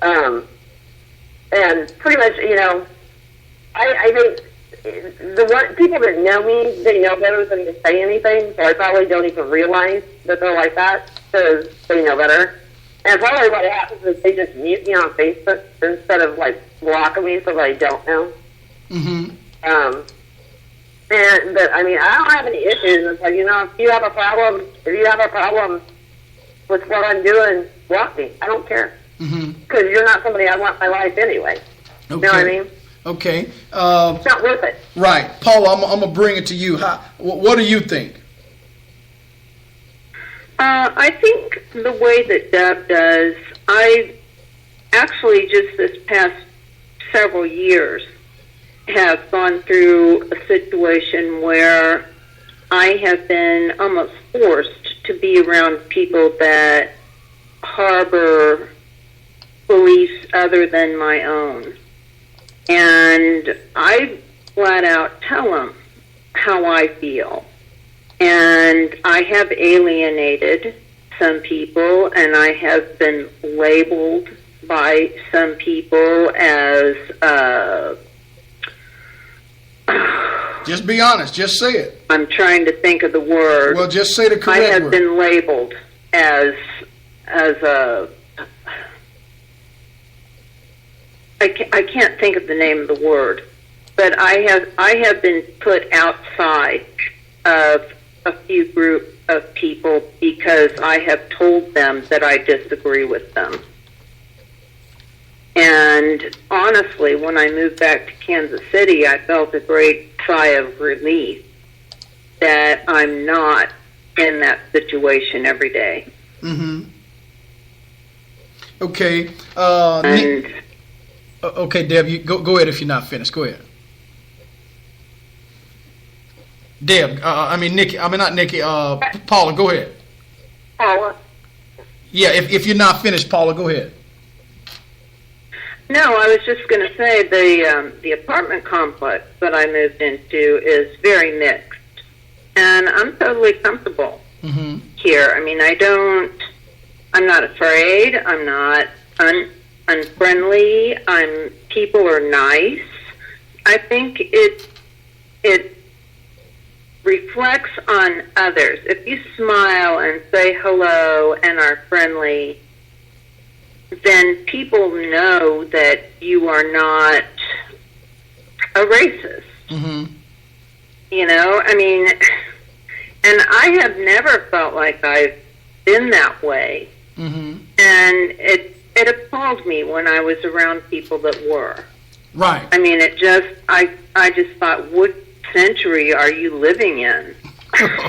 [SPEAKER 7] And pretty much, you know, I think people that know me, they know better than to say anything, so I probably don't even realize that they're like that, because they know better. And probably what happens is they just mute me on Facebook instead of, like, blocking me so that I don't know.
[SPEAKER 3] Mm-hmm.
[SPEAKER 7] But I mean, I don't have any issues. It's like, you know, if you have a problem with what I'm doing, block me. I don't care. Because you're not somebody I want in my life anyway.
[SPEAKER 3] Okay.
[SPEAKER 7] You know what I mean?
[SPEAKER 3] Okay.
[SPEAKER 7] It's not worth it.
[SPEAKER 3] Right. Paula, I'm going to bring it to you. What do you think?
[SPEAKER 8] I think the way that Deb does, I actually just this past several years have gone through a situation where I have been almost forced to be around people that harbor beliefs other than my own. And I flat out tell them how I feel. And I have alienated some people, and I have been labeled by some people as...
[SPEAKER 3] just be honest. Just say it.
[SPEAKER 8] I'm trying to think of the word.
[SPEAKER 3] Well, just say the correct word.
[SPEAKER 8] I have been labeled as a... I can't think of the name of the word, but I have been put outside of a few group of people because I have told them that I disagree with them. And honestly, when I moved back to Kansas City, I felt a great sigh of relief that I'm not in that situation every day.
[SPEAKER 3] Mm-hmm. Okay. Okay, Deb, you go ahead if you're not finished. Go ahead. Deb, not Nikki, Paula, go ahead.
[SPEAKER 7] Paula?
[SPEAKER 3] Yeah, if you're not finished, Paula, go ahead.
[SPEAKER 8] No, I was just going to say the apartment complex that I moved into is very mixed, and I'm totally comfortable here. I mean, I'm not afraid. I'm not unfriendly. People are nice. I think it reflects on others. If you smile and say hello and are friendly, then people know that you are not a racist. Mm-hmm. You know, I mean, and I have never felt like I've been that way. Mm-hmm. And it appalled me when I was around people that were.
[SPEAKER 3] Right.
[SPEAKER 8] I mean, I just thought, what century are you living in?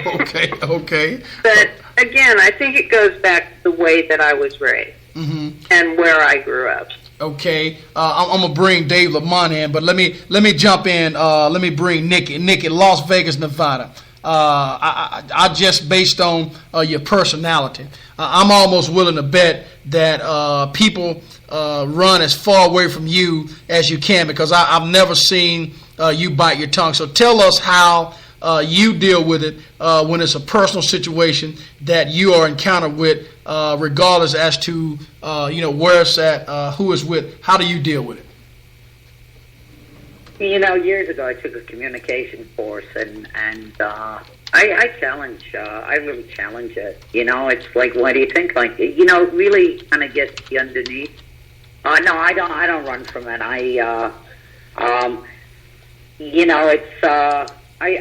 [SPEAKER 3] Okay.
[SPEAKER 8] But again, I think it goes back to the way that I was raised and where I grew up.
[SPEAKER 3] Okay, I'm gonna bring Dave Lamont in, but let me jump in. Let me bring Nikki, Las Vegas, Nevada. I just based on your personality, I'm almost willing to bet that people run as far away from you as you can, because I've never seen you bite your tongue. So tell us how you deal with it when it's a personal situation that you are encountered with, regardless as to where it's at, who it's with. How do you deal with it?
[SPEAKER 4] Years ago I took a communication course, and I challenge. I really challenge it. It's like, why do you think like really kind of gets you underneath. No, I don't run from it. I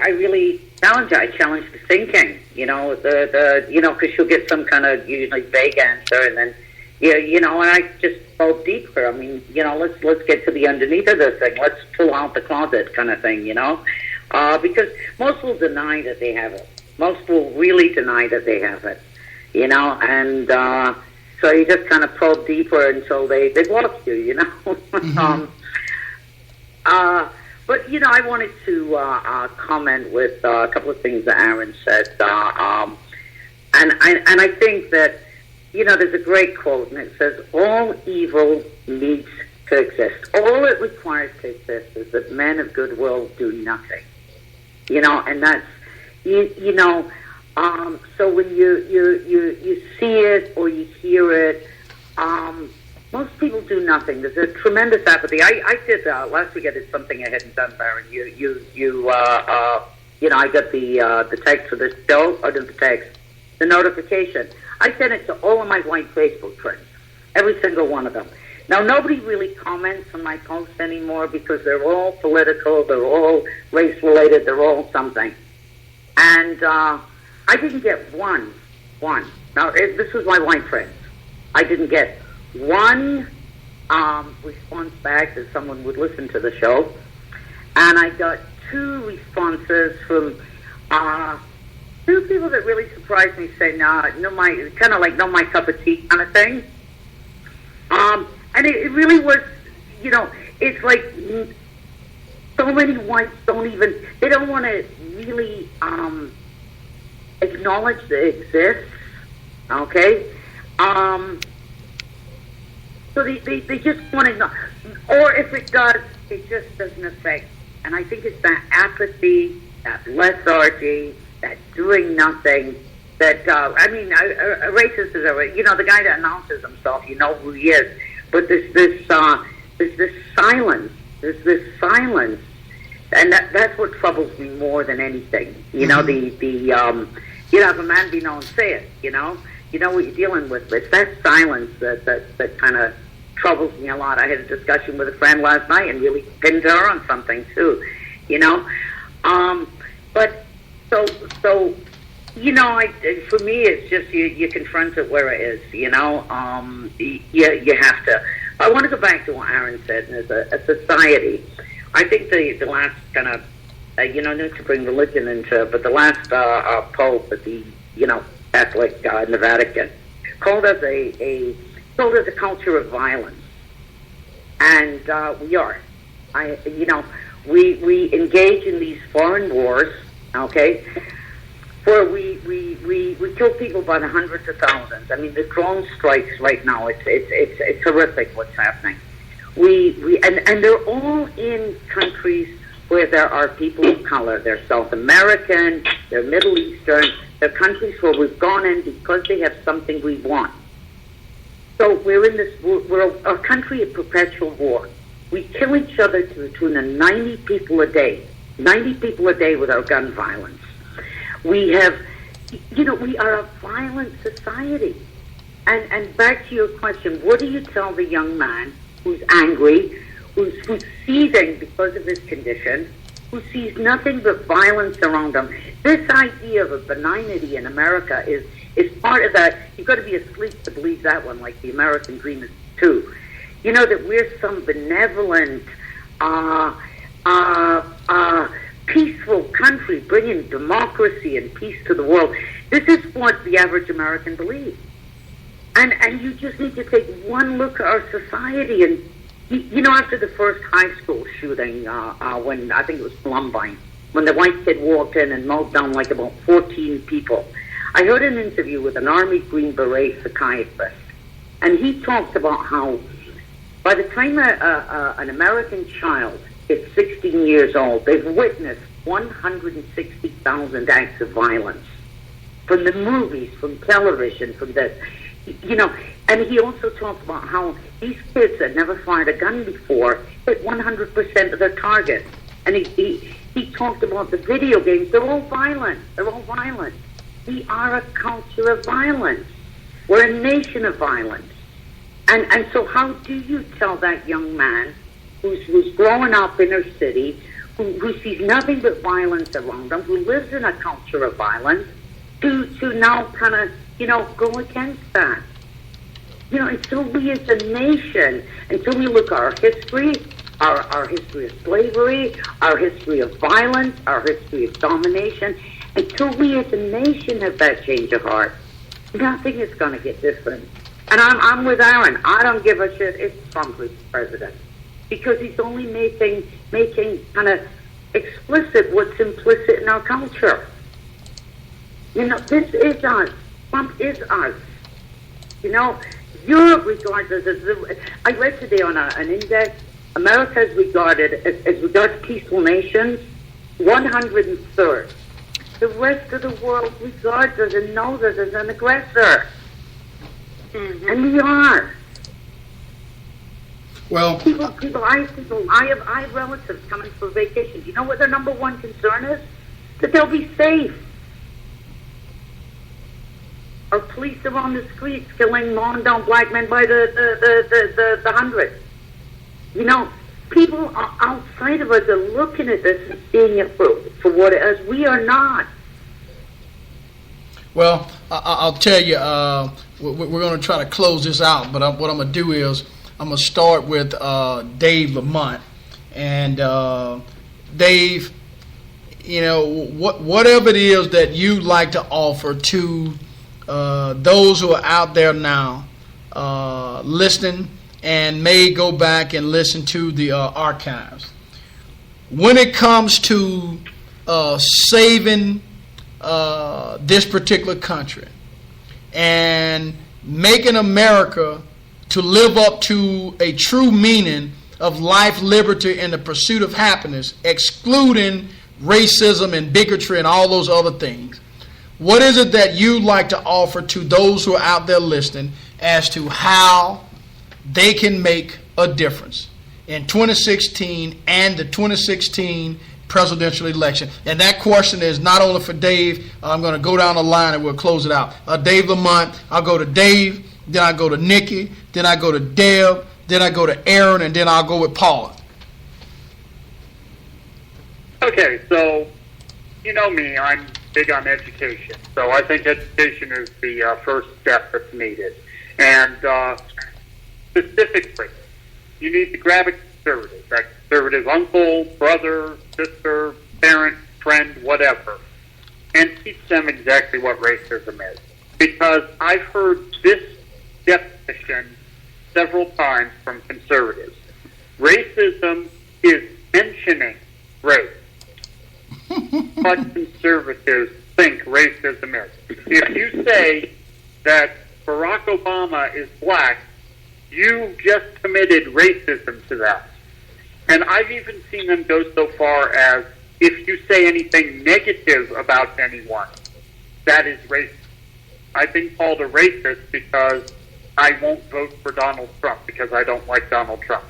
[SPEAKER 4] really challenge it. I challenge the thinking. Because you'll get some kind of usually vague answer, and then and I just go deeper. I mean, let's get to the underneath of this thing. Let's pull out the closet, kind of thing. Because most will deny that they have it. Most will really deny that they have it. And so you just kind of probe deeper until they block you.
[SPEAKER 3] Mm-hmm.
[SPEAKER 4] But I wanted to comment with a couple of things that Aaron said, and I think that there's a great quote, and it says, "All evil needs to exist. All it requires to exist is that men of goodwill do nothing." And that's so when you see it or you hear it, most people do nothing. There's a tremendous apathy. I did last week. I did something I hadn't done, Baron. I got the text for this show, or the text, the notification. I sent it to all of my white Facebook friends, every single one of them. Now, nobody really comments on my posts anymore because they're all political, they're all race-related, they're all something. And I didn't get one. Now, this was my white friends. I didn't get one response back that someone would listen to the show. And I got 2 responses from 2 people that really surprised me, saying, no, my cup of tea kind of thing. And it really was, it's like so many whites they don't want to really acknowledge that it exists, okay? So they just want to know, or if it does, it just doesn't affect. And I think it's that apathy, that lethargy, that doing nothing, that, a racist is the guy that announces himself, who he is. But there's this silence. There's this silence. And that's what troubles me more than anything. If a man be known, say it, you know what you're dealing with. It's that silence that kind of troubles me a lot. I had a discussion with a friend last night and really pinned her on something too, but so for me, it's just you confront it where it is, you have to. I want to go back to what Aaron said. As a society, I think the last kind of, not to bring religion into it, but the last Pope at the, Catholic in the Vatican called us a culture of violence, and we are. We engage in these foreign wars, okay, where we kill people by the hundreds of thousands. I mean, the drone strikes right now, it's horrific what's happening. And they're all in countries where there are people of color. They're South American, they're Middle Eastern, they're countries where we've gone in because they have something we want. So we're a country of perpetual war. We kill each other to the tune of 90 people a day. 90 people a day with our gun violence. We have, we are a violent society. And back to your question, what do you tell the young man who's angry, who's seething because of his condition, who sees nothing but violence around him? This idea of a benignity in America is part of that. You've got to be asleep to believe that one, like the American dream is too. That we're some benevolent, peaceful country bringing democracy and peace to the world. This is what the average American believes. And you just need to take one look at our society. And, after the first high school shooting, when I think it was Columbine, when the white kid walked in and mowed down like about 14 people, I heard an interview with an Army Green Beret psychiatrist. And he talked about how by the time an American child is 16 years old, they've witnessed 160,000 acts of violence from the movies, from television, from the, and he also talked about how these kids that never fired a gun before hit 100% of their target. And he talked about the video games. They're all violent. They're all violent. We are a culture of violence. We're a nation of violence. And so how do you tell that young man who's growing up in a city, who sees nothing but violence around him, who lives in a culture of violence, to now kind of, go against that? Until we as a nation, until we look at our history, our history of slavery, our history of violence, our history of domination, until we as a nation have that change of heart, nothing is going to get different. And I'm with Aaron. I don't give a shit if Trump is president, because he's only making kind of explicit what's implicit in our culture. This is us. Trump is us. Europe regards us as I read today on an index, America is regarded as regards peaceful nations, 103rd. The rest of the world regards us and knows us as an aggressor. Mm-hmm. And we are.
[SPEAKER 3] Well,
[SPEAKER 4] I have relatives coming for vacation. You know what their number one concern is? That they'll be safe. Our police are on the streets killing long down black men by the hundreds. People outside of us are looking at this and seeing it for what it is. We are not.
[SPEAKER 3] Well, I'll tell you, we're going to try to close this out, but what I'm going to do is I'm going to start with Dave Lamont. And Dave, whatever it is that you'd like to offer to those who are out there now listening and may go back and listen to the archives. When it comes to saving this particular country and making America to live up to a true meaning of life, liberty, and the pursuit of happiness, excluding racism and bigotry and all those other things, what is it that you'd like to offer to those who are out there listening as to how they can make a difference in 2016 and the 2016 presidential election? And that question is not only for Dave. I'm going to go down the line and we'll close it out. Dave Lamont, I'll go to Dave, then I go to Nikki, then I go to Deb, then I go to Aaron, and then I'll go with Paula.
[SPEAKER 5] Okay, so you know me, I'm big on education. So I think education is the first step that's needed. And specifically, you need to grab a conservative, that conservative uncle, brother, sister, parent, friend, whatever, and teach them exactly what racism is. Because I've heard this definition several times from conservatives. Racism is mentioning race. What conservatives think racism is. If you say that Barack Obama is black, you just committed racism to that. And I've even seen them go so far as, if you say anything negative about anyone, that is racist. I've been called a racist because I won't vote for Donald Trump because I don't like Donald Trump.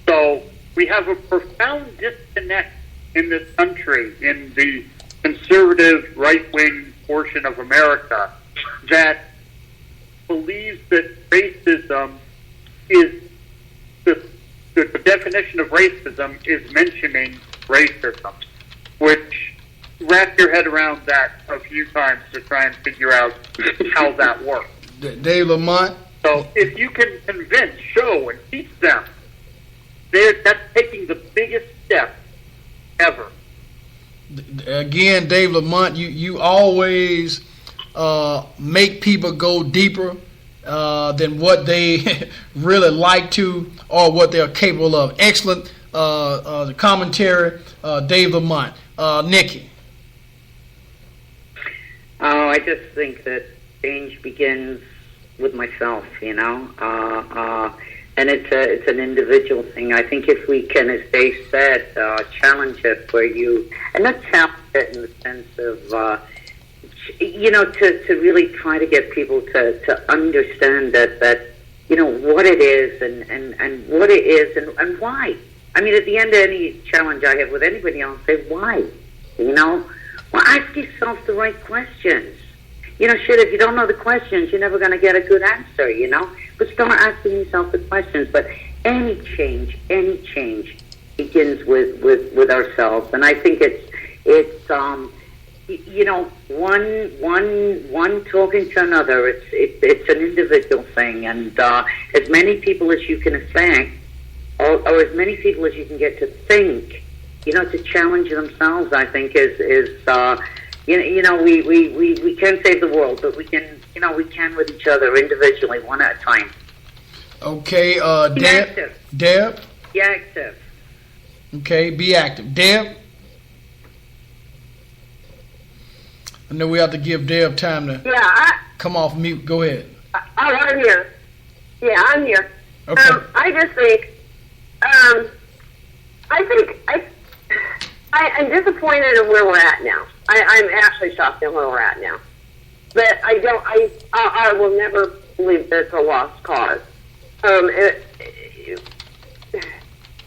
[SPEAKER 5] So we have a profound disconnect in this country, in the conservative right-wing portion of America, that believes that racism is the definition of racism is mentioning racism, which wrap your head around that a few times to try and figure out how that works.
[SPEAKER 3] Dave Lamont?
[SPEAKER 5] So if you can convince, show, and teach them, that's taking the biggest step ever.
[SPEAKER 3] Again, Dave Lamont, you always make people go deeper than what they really like to or what they're capable of. Excellent commentary, Dave Lamont. Nikki?
[SPEAKER 4] Oh, I just think that change begins with myself, and it's an individual thing. I think if we can, as Dave said, challenge it where you, and not challenge it in the sense of, to really try to get people to understand that what it is and what it is and why. I mean, at the end of any challenge I have with anybody, I'll say, why? Well, ask yourself the right questions. If you don't know the questions, you're never going to get a good answer, But start asking yourself the questions. But any change begins with ourselves. And I think it's one talking to another. It's an individual thing. And as many people as you can affect, or as many people as you can get to think, to challenge themselves, I think is we can't save the world, but we can with each other individually, one at a time.
[SPEAKER 3] Okay,
[SPEAKER 4] Be active.
[SPEAKER 3] Deb?
[SPEAKER 4] Be active.
[SPEAKER 3] Okay, be active. Deb? I know we have to give Deb time to come off mute. Go ahead.
[SPEAKER 7] I'm here. Yeah, I'm here.
[SPEAKER 3] Okay.
[SPEAKER 7] I just think, I'm disappointed in where we're at now. I'm actually shocked at where we're at now. But I will never believe that it's a lost cause.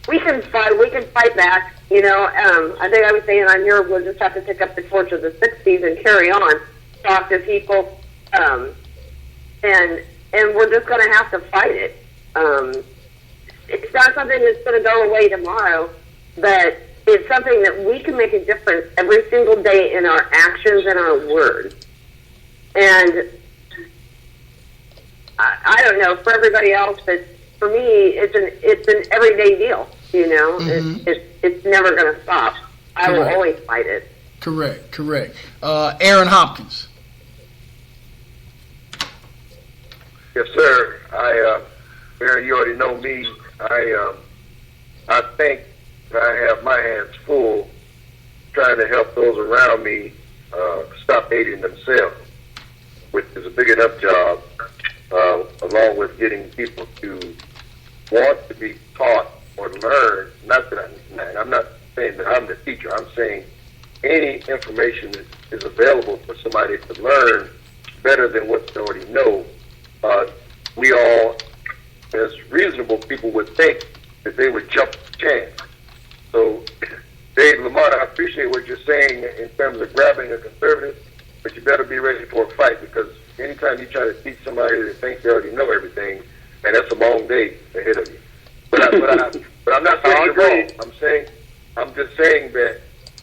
[SPEAKER 7] We can fight back, I think I was saying on here, we'll just have to pick up the torch of the 60s and carry on, talk to people, and we're just going to have to fight it. It's not something that's going to go away tomorrow, but it's something that we can make a difference every single day in our actions and our words. And I don't know for everybody else, but for me, it's an everyday deal.
[SPEAKER 3] Mm-hmm.
[SPEAKER 7] It's never going to stop. I will always fight it.
[SPEAKER 3] Correct. Aaron Hopkins.
[SPEAKER 6] Yes, sir. Aaron, you already know me. I think that I have my hands full trying to help those around me stop hating themselves, which is a big enough job, along with getting people to want to be taught or learn. Not that I'm not saying that I'm the teacher. I'm saying any information that is available for somebody to learn better than what they already know. We all, as reasonable people, would think that they would jump the chance. So, Dave Lamont, I appreciate what you're saying in terms of grabbing a conservative, but you better be ready for a fight, because anytime you try to teach somebody that thinks they already know everything, and that's a long day ahead of you. But I'm not saying you're wrong. I'm just saying that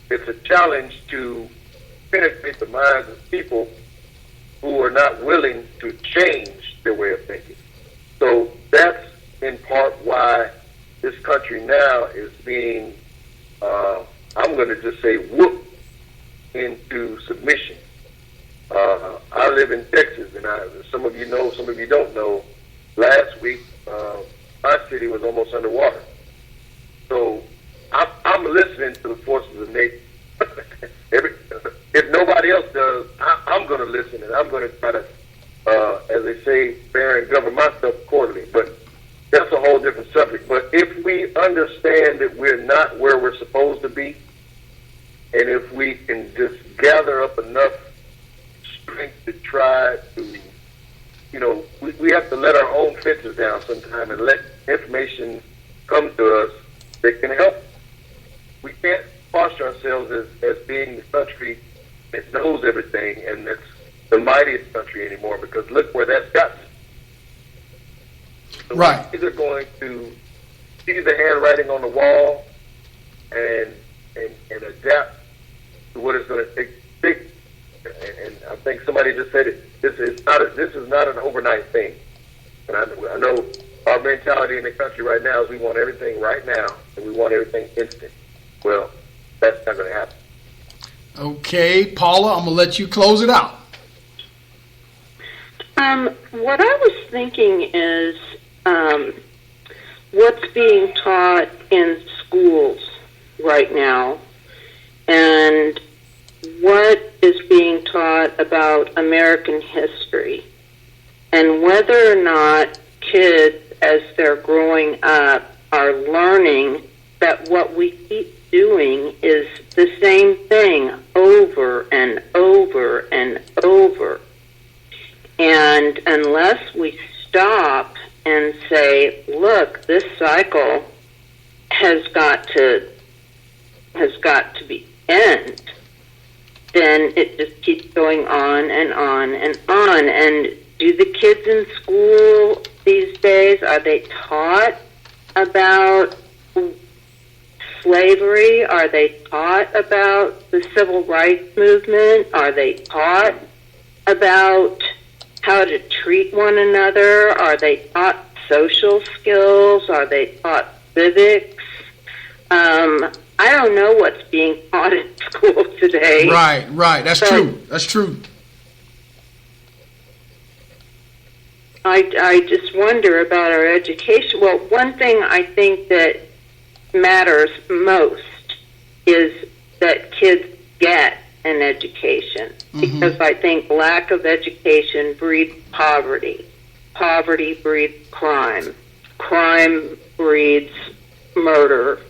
[SPEAKER 6] it's a challenge to penetrate the minds of people who are not willing to change their way of thinking. So that's in part why this country now is being, I'm going to just say, whooped into submission. I live in Texas, and some of you know, some of you don't know, last week, my city was almost underwater. So I'm listening to the forces of nature. If nobody else does, I'm going to listen, and I'm going to try to, as they say, bear and govern myself accordingly. But that's a whole different subject. But if we understand that we're not where we're supposed to be, and if we can just gather up enough strength to try to, we have to let our own fences down sometime and let information come to us that can help. We can't posture ourselves as being the country that knows everything and that's the mightiest country anymore, because look where that's gotten. So
[SPEAKER 3] right.
[SPEAKER 6] We're either going to see the handwriting on the wall and adapt to what it's going to take. And I think somebody just said it. This is not an overnight thing. And I know our mentality in the country right now is we want everything right now and we want everything instant. Well, that's not going to happen.
[SPEAKER 3] Okay, Paula, I'm going to let you close it out.
[SPEAKER 8] What I was thinking is what's being taught in schools right now and what is being taught about American history, and whether or not kids as they're growing up, are learning that what we keep doing is the same thing over and over and over. And unless we stop and say, look, this cycle has got to be end, then it just keeps going on and on and on. And do the kids in school these days, are they taught about slavery? Are they taught about the civil rights movement? Are they taught about how to treat one another? Are they taught social skills? Are they taught civics? I don't know what's being taught in school today.
[SPEAKER 3] Right. That's true.
[SPEAKER 8] I just wonder about our education. Well, one thing I think that matters most is that kids get an education, because I think lack of education breeds poverty. Poverty breeds crime. Crime breeds murder.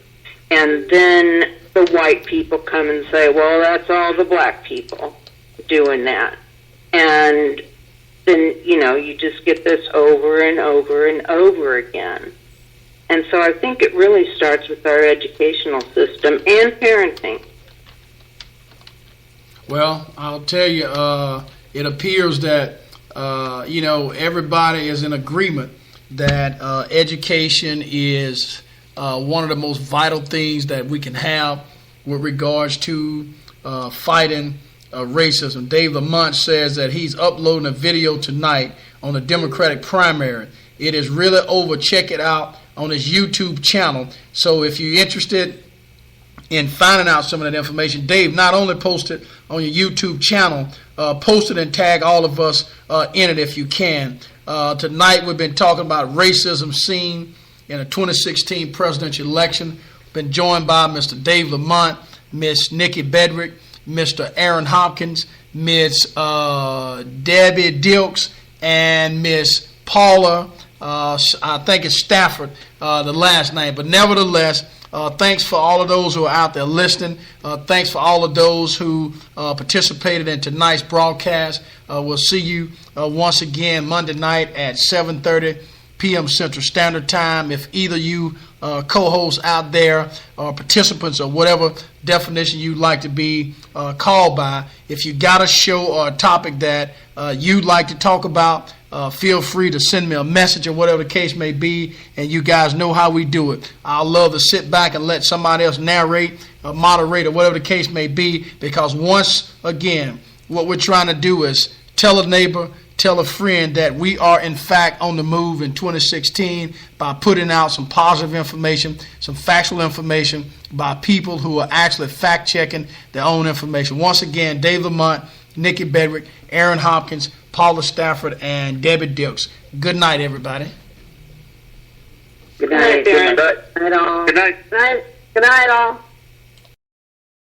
[SPEAKER 8] And then the white people come and say, well, that's all the black people doing that. And then, you just get this over and over and over again. And so I think it really starts with our educational system and parenting.
[SPEAKER 3] Well, I'll tell you, it appears that, everybody is in agreement that education is one of the most vital things that we can have with regards to fighting racism. Dave Lamont says that he's uploading a video tonight on the Democratic primary. It is really over. Check it out on his YouTube channel. So if you're interested in finding out some of that information, Dave not only post it on your YouTube channel, post it and tag all of us in it if you can. Tonight we've been talking about racism seen in the 2016 presidential election. Been joined by Mr. Dave Lamont, Miss Nikki Bedrick, Mr. Aaron Hopkins, Miss Debbie Dilks, and Miss Paula, I think it's Stafford, the last name. But nevertheless, thanks for all of those who are out there listening. Thanks for all of those who participated in tonight's broadcast. We'll see you once again Monday night at 7:30 p.m. Central Standard Time. If either you co-hosts out there or participants or whatever definition you'd like to be called by, if you got a show or a topic that you'd like to talk about, feel free to send me a message or whatever the case may be, and you guys know how we do it. I'll love to sit back and let somebody else narrate or moderate or whatever the case may be, because once again, what we're trying to do is tell a neighbor, tell a friend that we are in fact on the move in 2016 by putting out some positive information, some factual information by people who are actually fact-checking their own information. Once again, Dave Lamont, Nikki Bedrick, Aaron Hopkins, Paula Stafford, and Debbie Dilks. Good night, everybody.
[SPEAKER 4] Good night.
[SPEAKER 7] Good night, all.
[SPEAKER 5] Good night.
[SPEAKER 7] Good night, all.